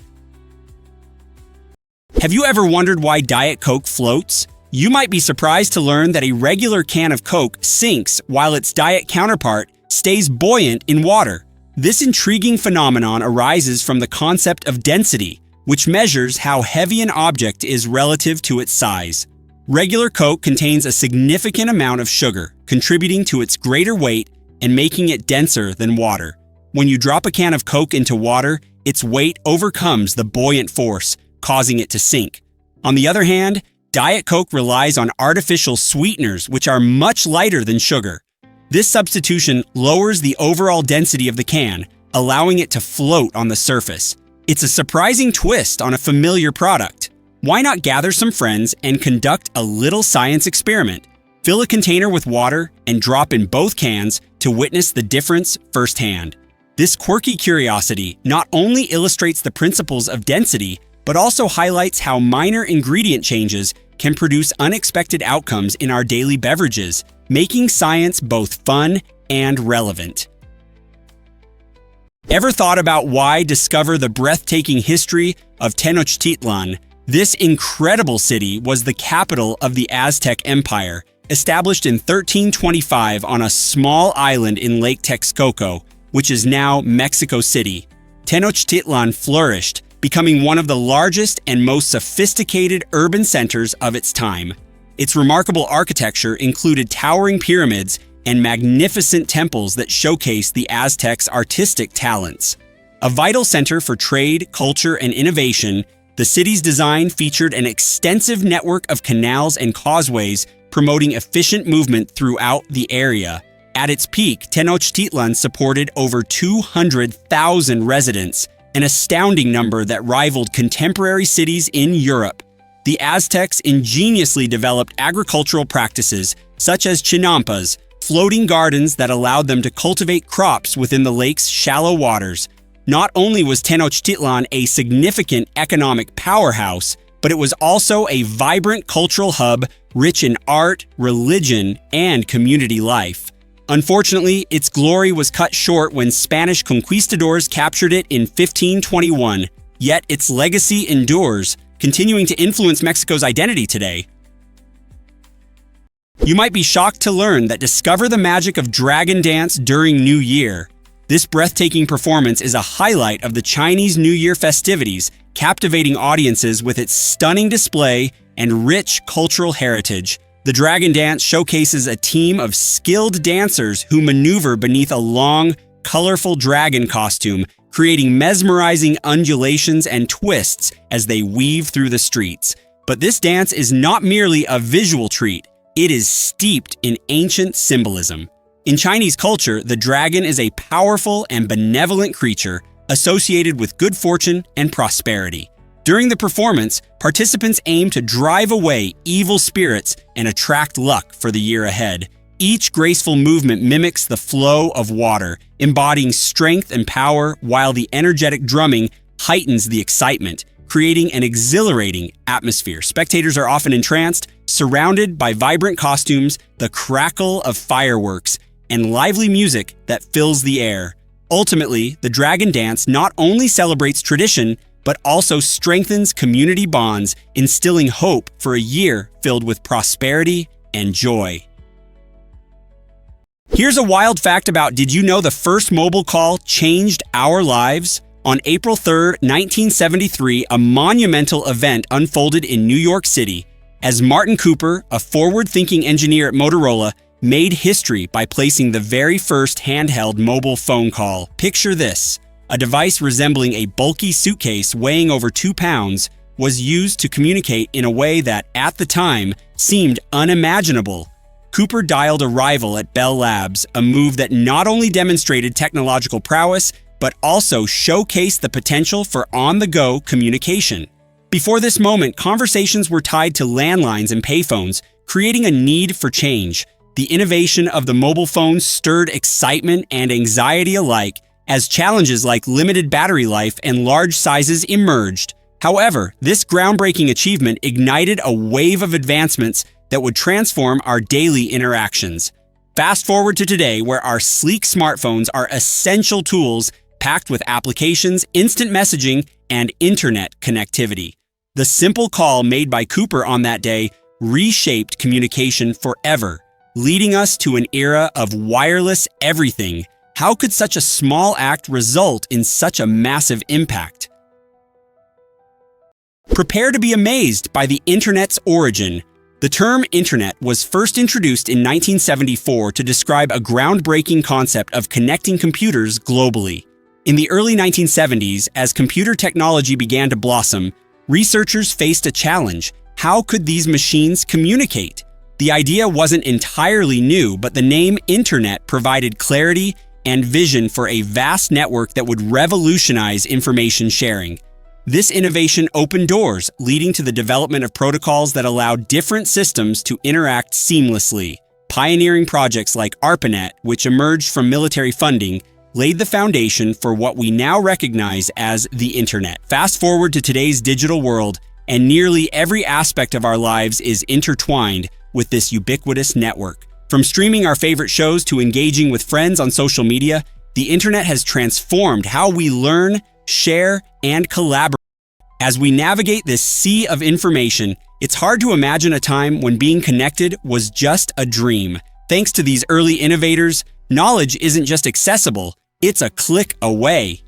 Have you ever wondered why Diet Coke floats? You might be surprised to learn that a regular can of Coke sinks while its diet counterpart stays buoyant in water. This intriguing phenomenon arises from the concept of density, which measures how heavy an object is relative to its size. Regular Coke contains a significant amount of sugar, contributing to its greater weight and making it denser than water. When you drop a can of Coke into water, its weight overcomes the buoyant force, causing it to sink. On the other hand, Diet Coke relies on artificial sweeteners, which are much lighter than sugar. This substitution lowers the overall density of the can, allowing it to float on the surface. It's a surprising twist on a familiar product. Why not gather some friends and conduct a little science experiment? Fill a container with water and drop in both cans to witness the difference firsthand. This quirky curiosity not only illustrates the principles of density, but also highlights how minor ingredient changes can produce unexpected outcomes in our daily beverages, making science both fun and relevant. Ever thought about why discover the breathtaking history of Tenochtitlan? This incredible city was the capital of the Aztec Empire, established in 1325 on a small island in Lake Texcoco, which is now Mexico City. Tenochtitlan flourished, becoming one of the largest and most sophisticated urban centers of its time. Its remarkable architecture included towering pyramids and magnificent temples that showcased the Aztecs' artistic talents. A vital center for trade, culture, and innovation, the city's design featured an extensive network of canals and causeways promoting efficient movement throughout the area. At its peak, Tenochtitlan supported over 200,000 residents, an astounding number that rivaled contemporary cities in Europe. The Aztecs ingeniously developed agricultural practices such as chinampas, floating gardens that allowed them to cultivate crops within the lake's shallow waters. Not only was Tenochtitlan a significant economic powerhouse, but it was also a vibrant cultural hub rich in art, religion, and community life. Unfortunately, its glory was cut short when Spanish conquistadors captured it in 1521, yet its legacy endures, continuing to influence Mexico's identity today. You might be shocked to learn that discover the magic of dragon dance during New Year. This breathtaking performance is a highlight of the Chinese New Year festivities, captivating audiences with its stunning display and rich cultural heritage. The dragon dance showcases a team of skilled dancers who maneuver beneath a long, colorful dragon costume, creating mesmerizing undulations and twists as they weave through the streets. But this dance is not merely a visual treat. It is steeped in ancient symbolism. In Chinese culture, the dragon is a powerful and benevolent creature associated with good fortune and prosperity. During the performance, participants aim to drive away evil spirits and attract luck for the year ahead. Each graceful movement mimics the flow of water, embodying strength and power, while the energetic drumming heightens the excitement, creating an exhilarating atmosphere. Spectators are often entranced, surrounded by vibrant costumes, the crackle of fireworks, and lively music that fills the air. Ultimately, the dragon dance not only celebrates tradition, but also strengthens community bonds, instilling hope for a year filled with prosperity and joy. Here's a wild fact about did you know the first mobile call changed our lives? On April 3, 1973, a monumental event unfolded in New York City as Martin Cooper, a forward-thinking engineer at Motorola, made history by placing the very first handheld mobile phone call. Picture this. A device resembling a bulky suitcase weighing over 2 pounds was used to communicate in a way that, at the time, seemed unimaginable. Cooper dialed a rival at Bell Labs, a move that not only demonstrated technological prowess, but also showcased the potential for on-the-go communication. Before this moment, conversations were tied to landlines and payphones, creating a need for change. The innovation of the mobile phone stirred excitement and anxiety alike as challenges like limited battery life and large sizes emerged. However, this groundbreaking achievement ignited a wave of advancements that would transform our daily interactions. Fast forward to today, where our sleek smartphones are essential tools packed with applications, instant messaging, and internet connectivity. The simple call made by Cooper on that day reshaped communication forever, leading us to an era of wireless everything. How could such a small act result in such a massive impact? Prepare to be amazed by the internet's origin. The term internet was first introduced in 1974 to describe a groundbreaking concept of connecting computers globally. In the early 1970s, as computer technology began to blossom, researchers faced a challenge. How could these machines communicate? The idea wasn't entirely new, but the name Internet provided clarity and vision for a vast network that would revolutionize information sharing. This innovation opened doors, leading to the development of protocols that allowed different systems to interact seamlessly. Pioneering projects like ARPANET, which emerged from military funding, laid the foundation for what we now recognize as the Internet. Fast forward to today's digital world, and nearly every aspect of our lives is intertwined with this ubiquitous network. From streaming our favorite shows to engaging with friends on social media, the Internet has transformed how we learn, share, and collaborate. As we navigate this sea of information, it's hard to imagine a time when being connected was just a dream. Thanks to these early innovators, knowledge isn't just accessible, it's a click away.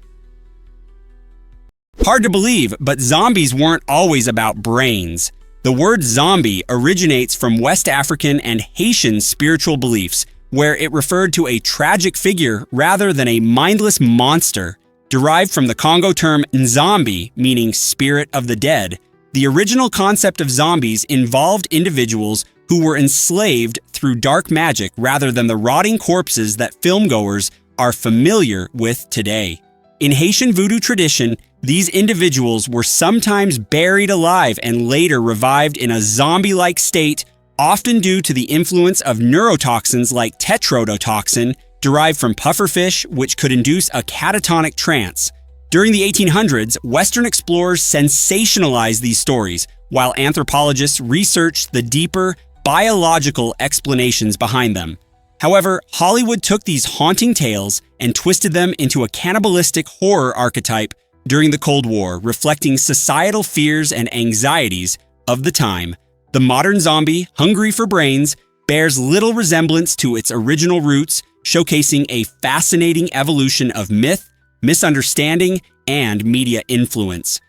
Hard to believe, but zombies weren't always about brains. The word zombie originates from West African and Haitian spiritual beliefs, where it referred to a tragic figure rather than a mindless monster. Derived from the Congo term nzambi, meaning spirit of the dead, the original concept of zombies involved individuals who were enslaved through dark magic rather than the rotting corpses that filmgoers are familiar with today. In Haitian voodoo tradition, these individuals were sometimes buried alive and later revived in a zombie-like state, often due to the influence of neurotoxins like tetrodotoxin, derived from pufferfish, which could induce a catatonic trance. During the 1800s, Western explorers sensationalized these stories, while anthropologists researched the deeper, biological explanations behind them. However, Hollywood took these haunting tales and twisted them into a cannibalistic horror archetype during the Cold War, reflecting societal fears and anxieties of the time. The modern zombie, hungry for brains, bears little resemblance to its original roots, showcasing a fascinating evolution of myth, misunderstanding, and media influence.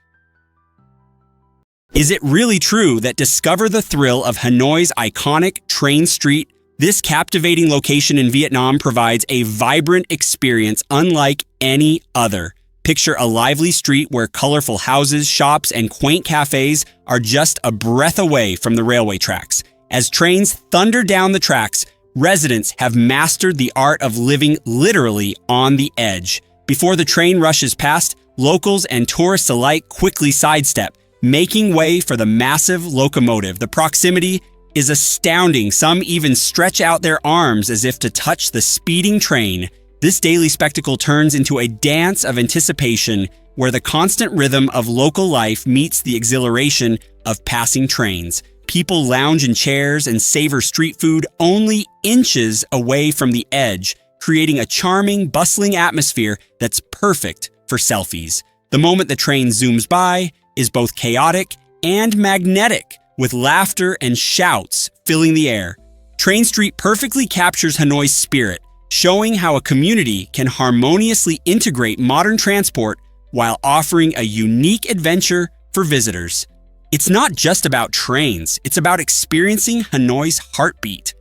Is it really true that discover the thrill of Hanoi's iconic train street? This captivating location in Vietnam provides a vibrant experience unlike any other. Picture a lively street where colorful houses, shops, and quaint cafes are just a breath away from the railway tracks. As trains thunder down the tracks, residents have mastered the art of living literally on the edge. Before the train rushes past, locals and tourists alike quickly sidestep, making way for the massive locomotive. The proximity is astounding. Some even stretch out their arms as if to touch the speeding train. This daily spectacle turns into a dance of anticipation where the constant rhythm of local life meets the exhilaration of passing trains. People lounge in chairs and savor street food only inches away from the edge, creating a charming, bustling atmosphere that's perfect for selfies. The moment the train zooms by is both chaotic and magnetic, with laughter and shouts filling the air. Train Street perfectly captures Hanoi's spirit, showing how a community can harmoniously integrate modern transport while offering a unique adventure for visitors. It's not just about trains, it's about experiencing Hanoi's heartbeat.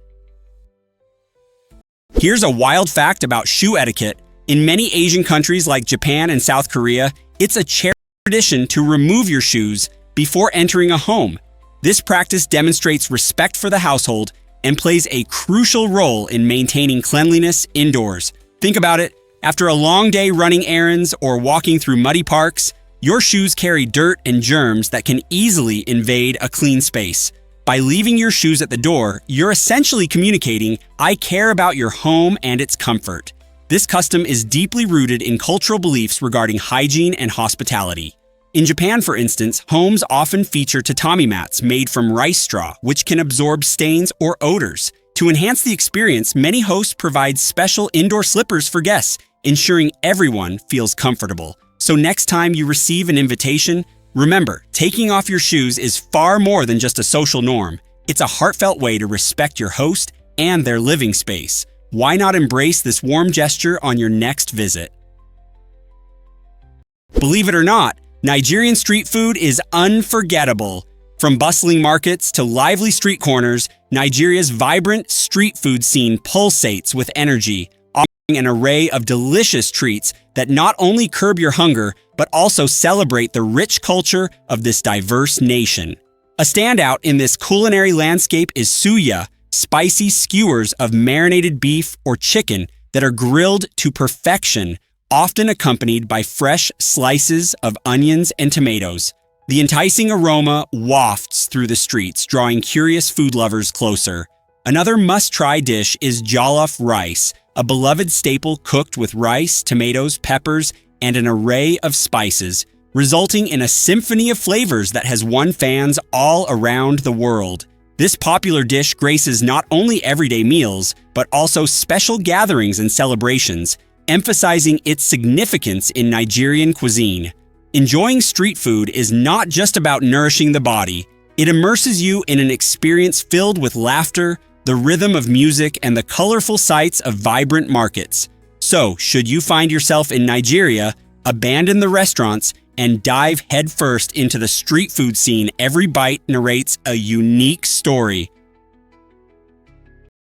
Here's a wild fact about shoe etiquette. In many Asian countries like Japan and South Korea, it's a cherished tradition to remove your shoes before entering a home. This practice demonstrates respect for the household and plays a crucial role in maintaining cleanliness indoors. Think about it. After a long day running errands or walking through muddy parks, your shoes carry dirt and germs that can easily invade a clean space. By leaving your shoes at the door, you're essentially communicating, "I care about your home and its comfort." This custom is deeply rooted in cultural beliefs regarding hygiene and hospitality. In Japan, for instance, homes often feature tatami mats made from rice straw, which can absorb stains or odors. To enhance the experience, many hosts provide special indoor slippers for guests, ensuring everyone feels comfortable. So next time you receive an invitation, remember, taking off your shoes is far more than just a social norm. It's a heartfelt way to respect your host and their living space. Why not embrace this warm gesture on your next visit? Believe it or not, Nigerian street food is unforgettable. From bustling markets to lively street corners, Nigeria's vibrant street food scene pulsates with energy, offering an array of delicious treats that not only curb your hunger, but also celebrate the rich culture of this diverse nation. A standout in this culinary landscape is suya, spicy skewers of marinated beef or chicken that are grilled to perfection, often accompanied by fresh slices of onions and tomatoes. The enticing aroma wafts through the streets, drawing curious food lovers closer. Another must-try dish is jollof rice, a beloved staple cooked with rice, tomatoes, peppers, and an array of spices, resulting in a symphony of flavors that has won fans all around the world. This popular dish graces not only everyday meals, but also special gatherings and celebrations, emphasizing its significance in Nigerian cuisine. Enjoying street food is not just about nourishing the body. It immerses you in an experience filled with laughter, the rhythm of music, and the colorful sights of vibrant markets. So, should you find yourself in Nigeria, abandon the restaurants and dive headfirst into the street food scene. Every bite narrates a unique story.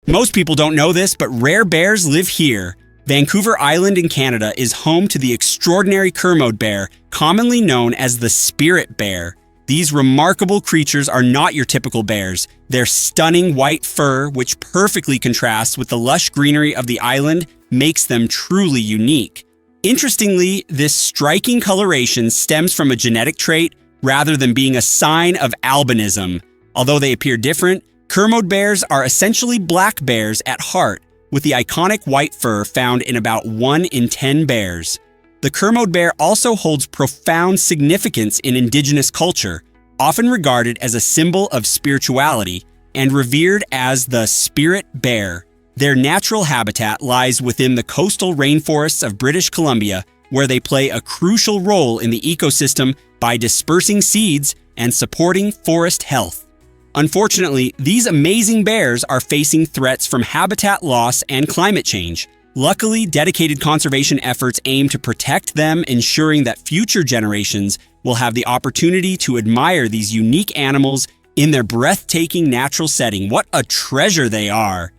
Most people don't know this, but rare bears live here. Vancouver Island in Canada is home to the extraordinary Kermode bear, commonly known as the spirit bear. These remarkable creatures are not your typical bears. Their stunning white fur, which perfectly contrasts with the lush greenery of the island, makes them truly unique. Interestingly, this striking coloration stems from a genetic trait rather than being a sign of albinism. Although they appear different, Kermode bears are essentially black bears at heart, with the iconic white fur found in about 1 in 10 bears. The Kermode bear also holds profound significance in indigenous culture, often regarded as a symbol of spirituality and revered as the spirit bear. Their natural habitat lies within the coastal rainforests of British Columbia, where they play a crucial role in the ecosystem by dispersing seeds and supporting forest health. Unfortunately, these amazing bears are facing threats from habitat loss and climate change. Luckily, dedicated conservation efforts aim to protect them, ensuring that future generations will have the opportunity to admire these unique animals in their breathtaking natural setting. What a treasure they are!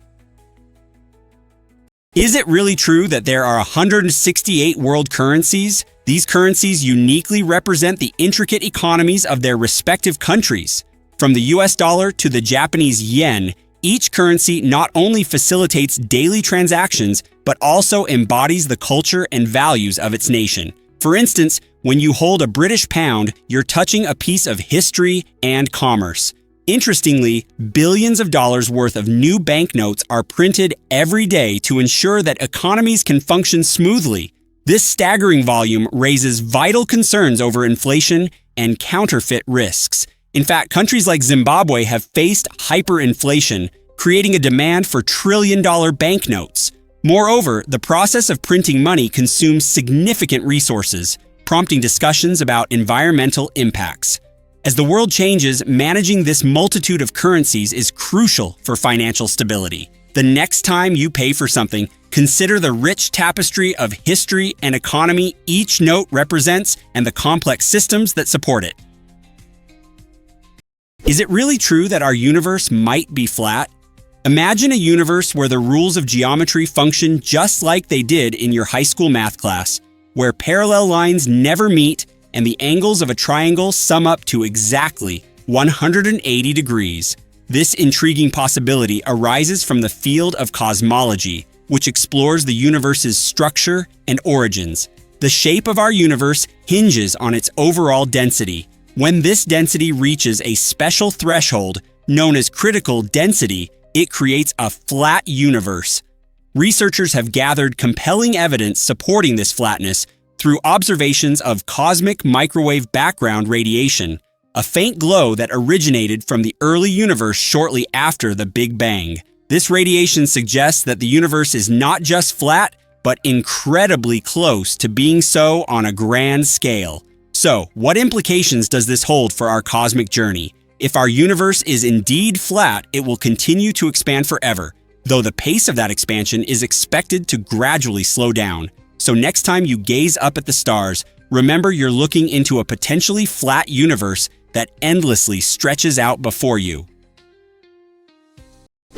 Is it really true that there are 168 world currencies? These currencies uniquely represent the intricate economies of their respective countries. From the US dollar to the Japanese yen, each currency not only facilitates daily transactions, but also embodies the culture and values of its nation. For instance, when you hold a British pound, you're touching a piece of history and commerce. Interestingly, billions of dollars worth of new banknotes are printed every day to ensure that economies can function smoothly. This staggering volume raises vital concerns over inflation and counterfeit risks. In fact, countries like Zimbabwe have faced hyperinflation, creating a demand for trillion-dollar banknotes. Moreover, the process of printing money consumes significant resources, prompting discussions about environmental impacts. As the world changes, managing this multitude of currencies is crucial for financial stability. The next time you pay for something, consider the rich tapestry of history and economy each note represents and the complex systems that support it. Is it really true that our universe might be flat? Imagine a universe where the rules of geometry function just like they did in your high school math class, where parallel lines never meet and the angles of a triangle sum up to exactly 180 degrees. This intriguing possibility arises from the field of cosmology, which explores the universe's structure and origins. The shape of our universe hinges on its overall density. When this density reaches a special threshold, known as critical density, it creates a flat universe. Researchers have gathered compelling evidence supporting this flatness through observations of cosmic microwave background radiation, a faint glow that originated from the early universe shortly after the Big Bang. This radiation suggests that the universe is not just flat, but incredibly close to being so on a grand scale. So, what implications does this hold for our cosmic journey? If our universe is indeed flat, it will continue to expand forever, though the pace of that expansion is expected to gradually slow down. So next time you gaze up at the stars, remember you're looking into a potentially flat universe that endlessly stretches out before you.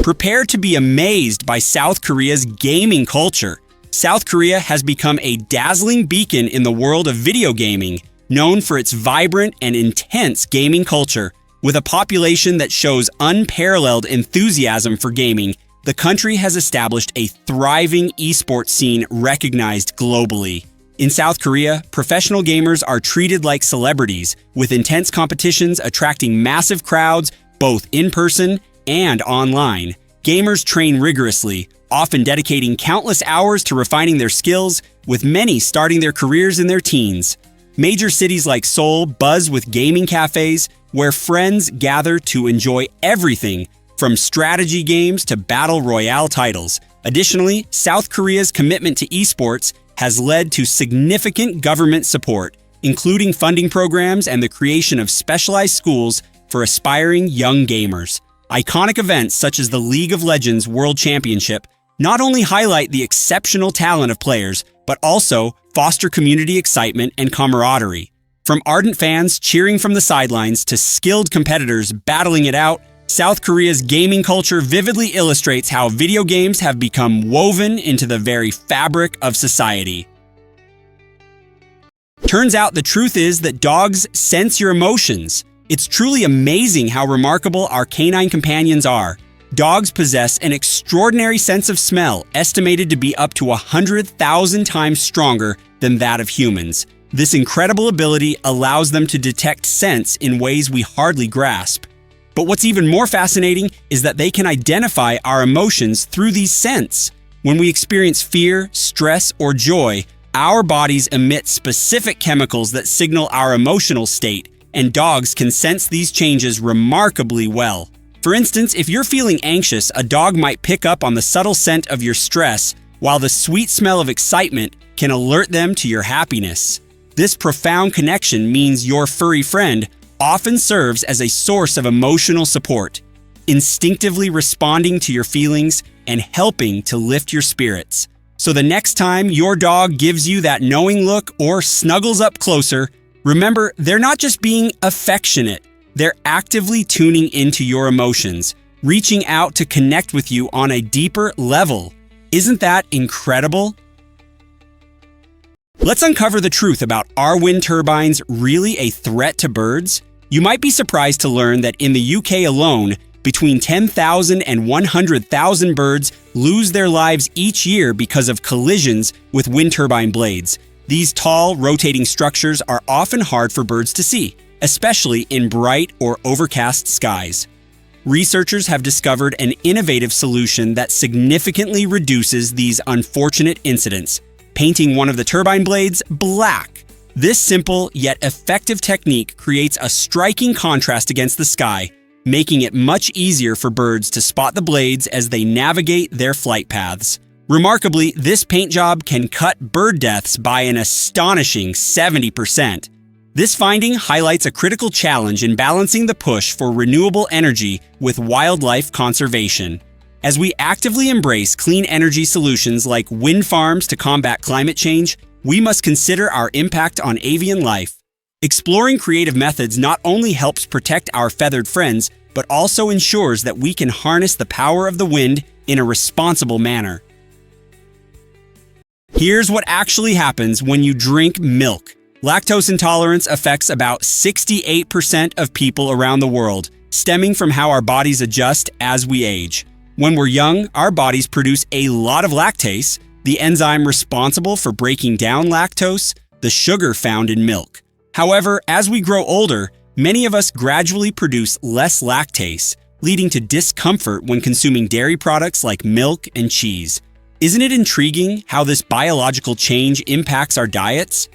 Prepare to be amazed by South Korea's gaming culture. South Korea has become a dazzling beacon in the world of video gaming, known for its vibrant and intense gaming culture. With a population that shows unparalleled enthusiasm for gaming, the country has established a thriving esports scene recognized globally. In South Korea, professional gamers are treated like celebrities, with intense competitions attracting massive crowds both in person and online. Gamers train rigorously, often dedicating countless hours to refining their skills, with many starting their careers in their teens. Major cities like Seoul buzz with gaming cafes, where friends gather to enjoy everything from strategy games to battle royale titles. Additionally, South Korea's commitment to esports has led to significant government support, including funding programs and the creation of specialized schools for aspiring young gamers. Iconic events such as the League of Legends World Championship not only highlight the exceptional talent of players, but also foster community excitement and camaraderie. From ardent fans cheering from the sidelines to skilled competitors battling it out, South Korea's gaming culture vividly illustrates how video games have become woven into the very fabric of society. Turns out the truth is that dogs sense your emotions. It's truly amazing how remarkable our canine companions are. Dogs possess an extraordinary sense of smell, estimated to be up to 100,000 times stronger than that of humans. This incredible ability allows them to detect scents in ways we hardly grasp. But what's even more fascinating is that they can identify our emotions through these scents. When we experience fear, stress, or joy, our bodies emit specific chemicals that signal our emotional state, and dogs can sense these changes remarkably well. For instance, if you're feeling anxious, a dog might pick up on the subtle scent of your stress, while the sweet smell of excitement can alert them to your happiness. This profound connection means your furry friend often serves as a source of emotional support, instinctively responding to your feelings and helping to lift your spirits. So the next time your dog gives you that knowing look or snuggles up closer, remember, they're not just being affectionate, they're actively tuning into your emotions, reaching out to connect with you on a deeper level. Isn't that incredible? Let's uncover the truth about, are wind turbines really a threat to birds? You might be surprised to learn that in the UK alone, between 10,000 and 100,000 birds lose their lives each year because of collisions with wind turbine blades. These tall, rotating structures are often hard for birds to see, especially in bright or overcast skies. Researchers have discovered an innovative solution that significantly reduces these unfortunate incidents, painting one of the turbine blades black. This simple yet effective technique creates a striking contrast against the sky, making it much easier for birds to spot the blades as they navigate their flight paths. Remarkably, this paint job can cut bird deaths by an astonishing 70%. This finding highlights a critical challenge in balancing the push for renewable energy with wildlife conservation. As we actively embrace clean energy solutions like wind farms to combat climate change, we must consider our impact on avian life. Exploring creative methods not only helps protect our feathered friends, but also ensures that we can harness the power of the wind in a responsible manner. Here's what actually happens when you drink milk. Lactose intolerance affects about 68% of people around the world, stemming from how our bodies adjust as we age. When we're young, our bodies produce a lot of lactase, the enzyme responsible for breaking down lactose, the sugar found in milk. However, as we grow older, many of us gradually produce less lactase, leading to discomfort when consuming dairy products like milk and cheese. Isn't it intriguing how this biological change impacts our diets?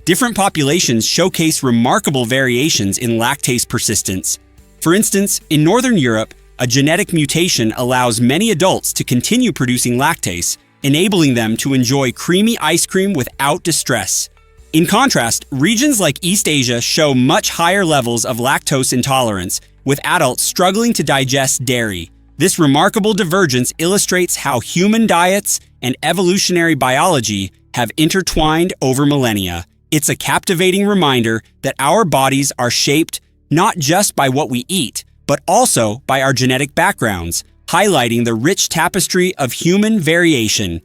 Different populations showcase remarkable variations in lactase persistence. For instance, in Northern Europe, a genetic mutation allows many adults to continue producing lactase, enabling them to enjoy creamy ice cream without distress. In contrast, regions like East Asia show much higher levels of lactose intolerance, with adults struggling to digest dairy. This remarkable divergence illustrates how human diets and evolutionary biology have intertwined over millennia. It's a captivating reminder that our bodies are shaped not just by what we eat, but also by our genetic backgrounds, highlighting the rich tapestry of human variation.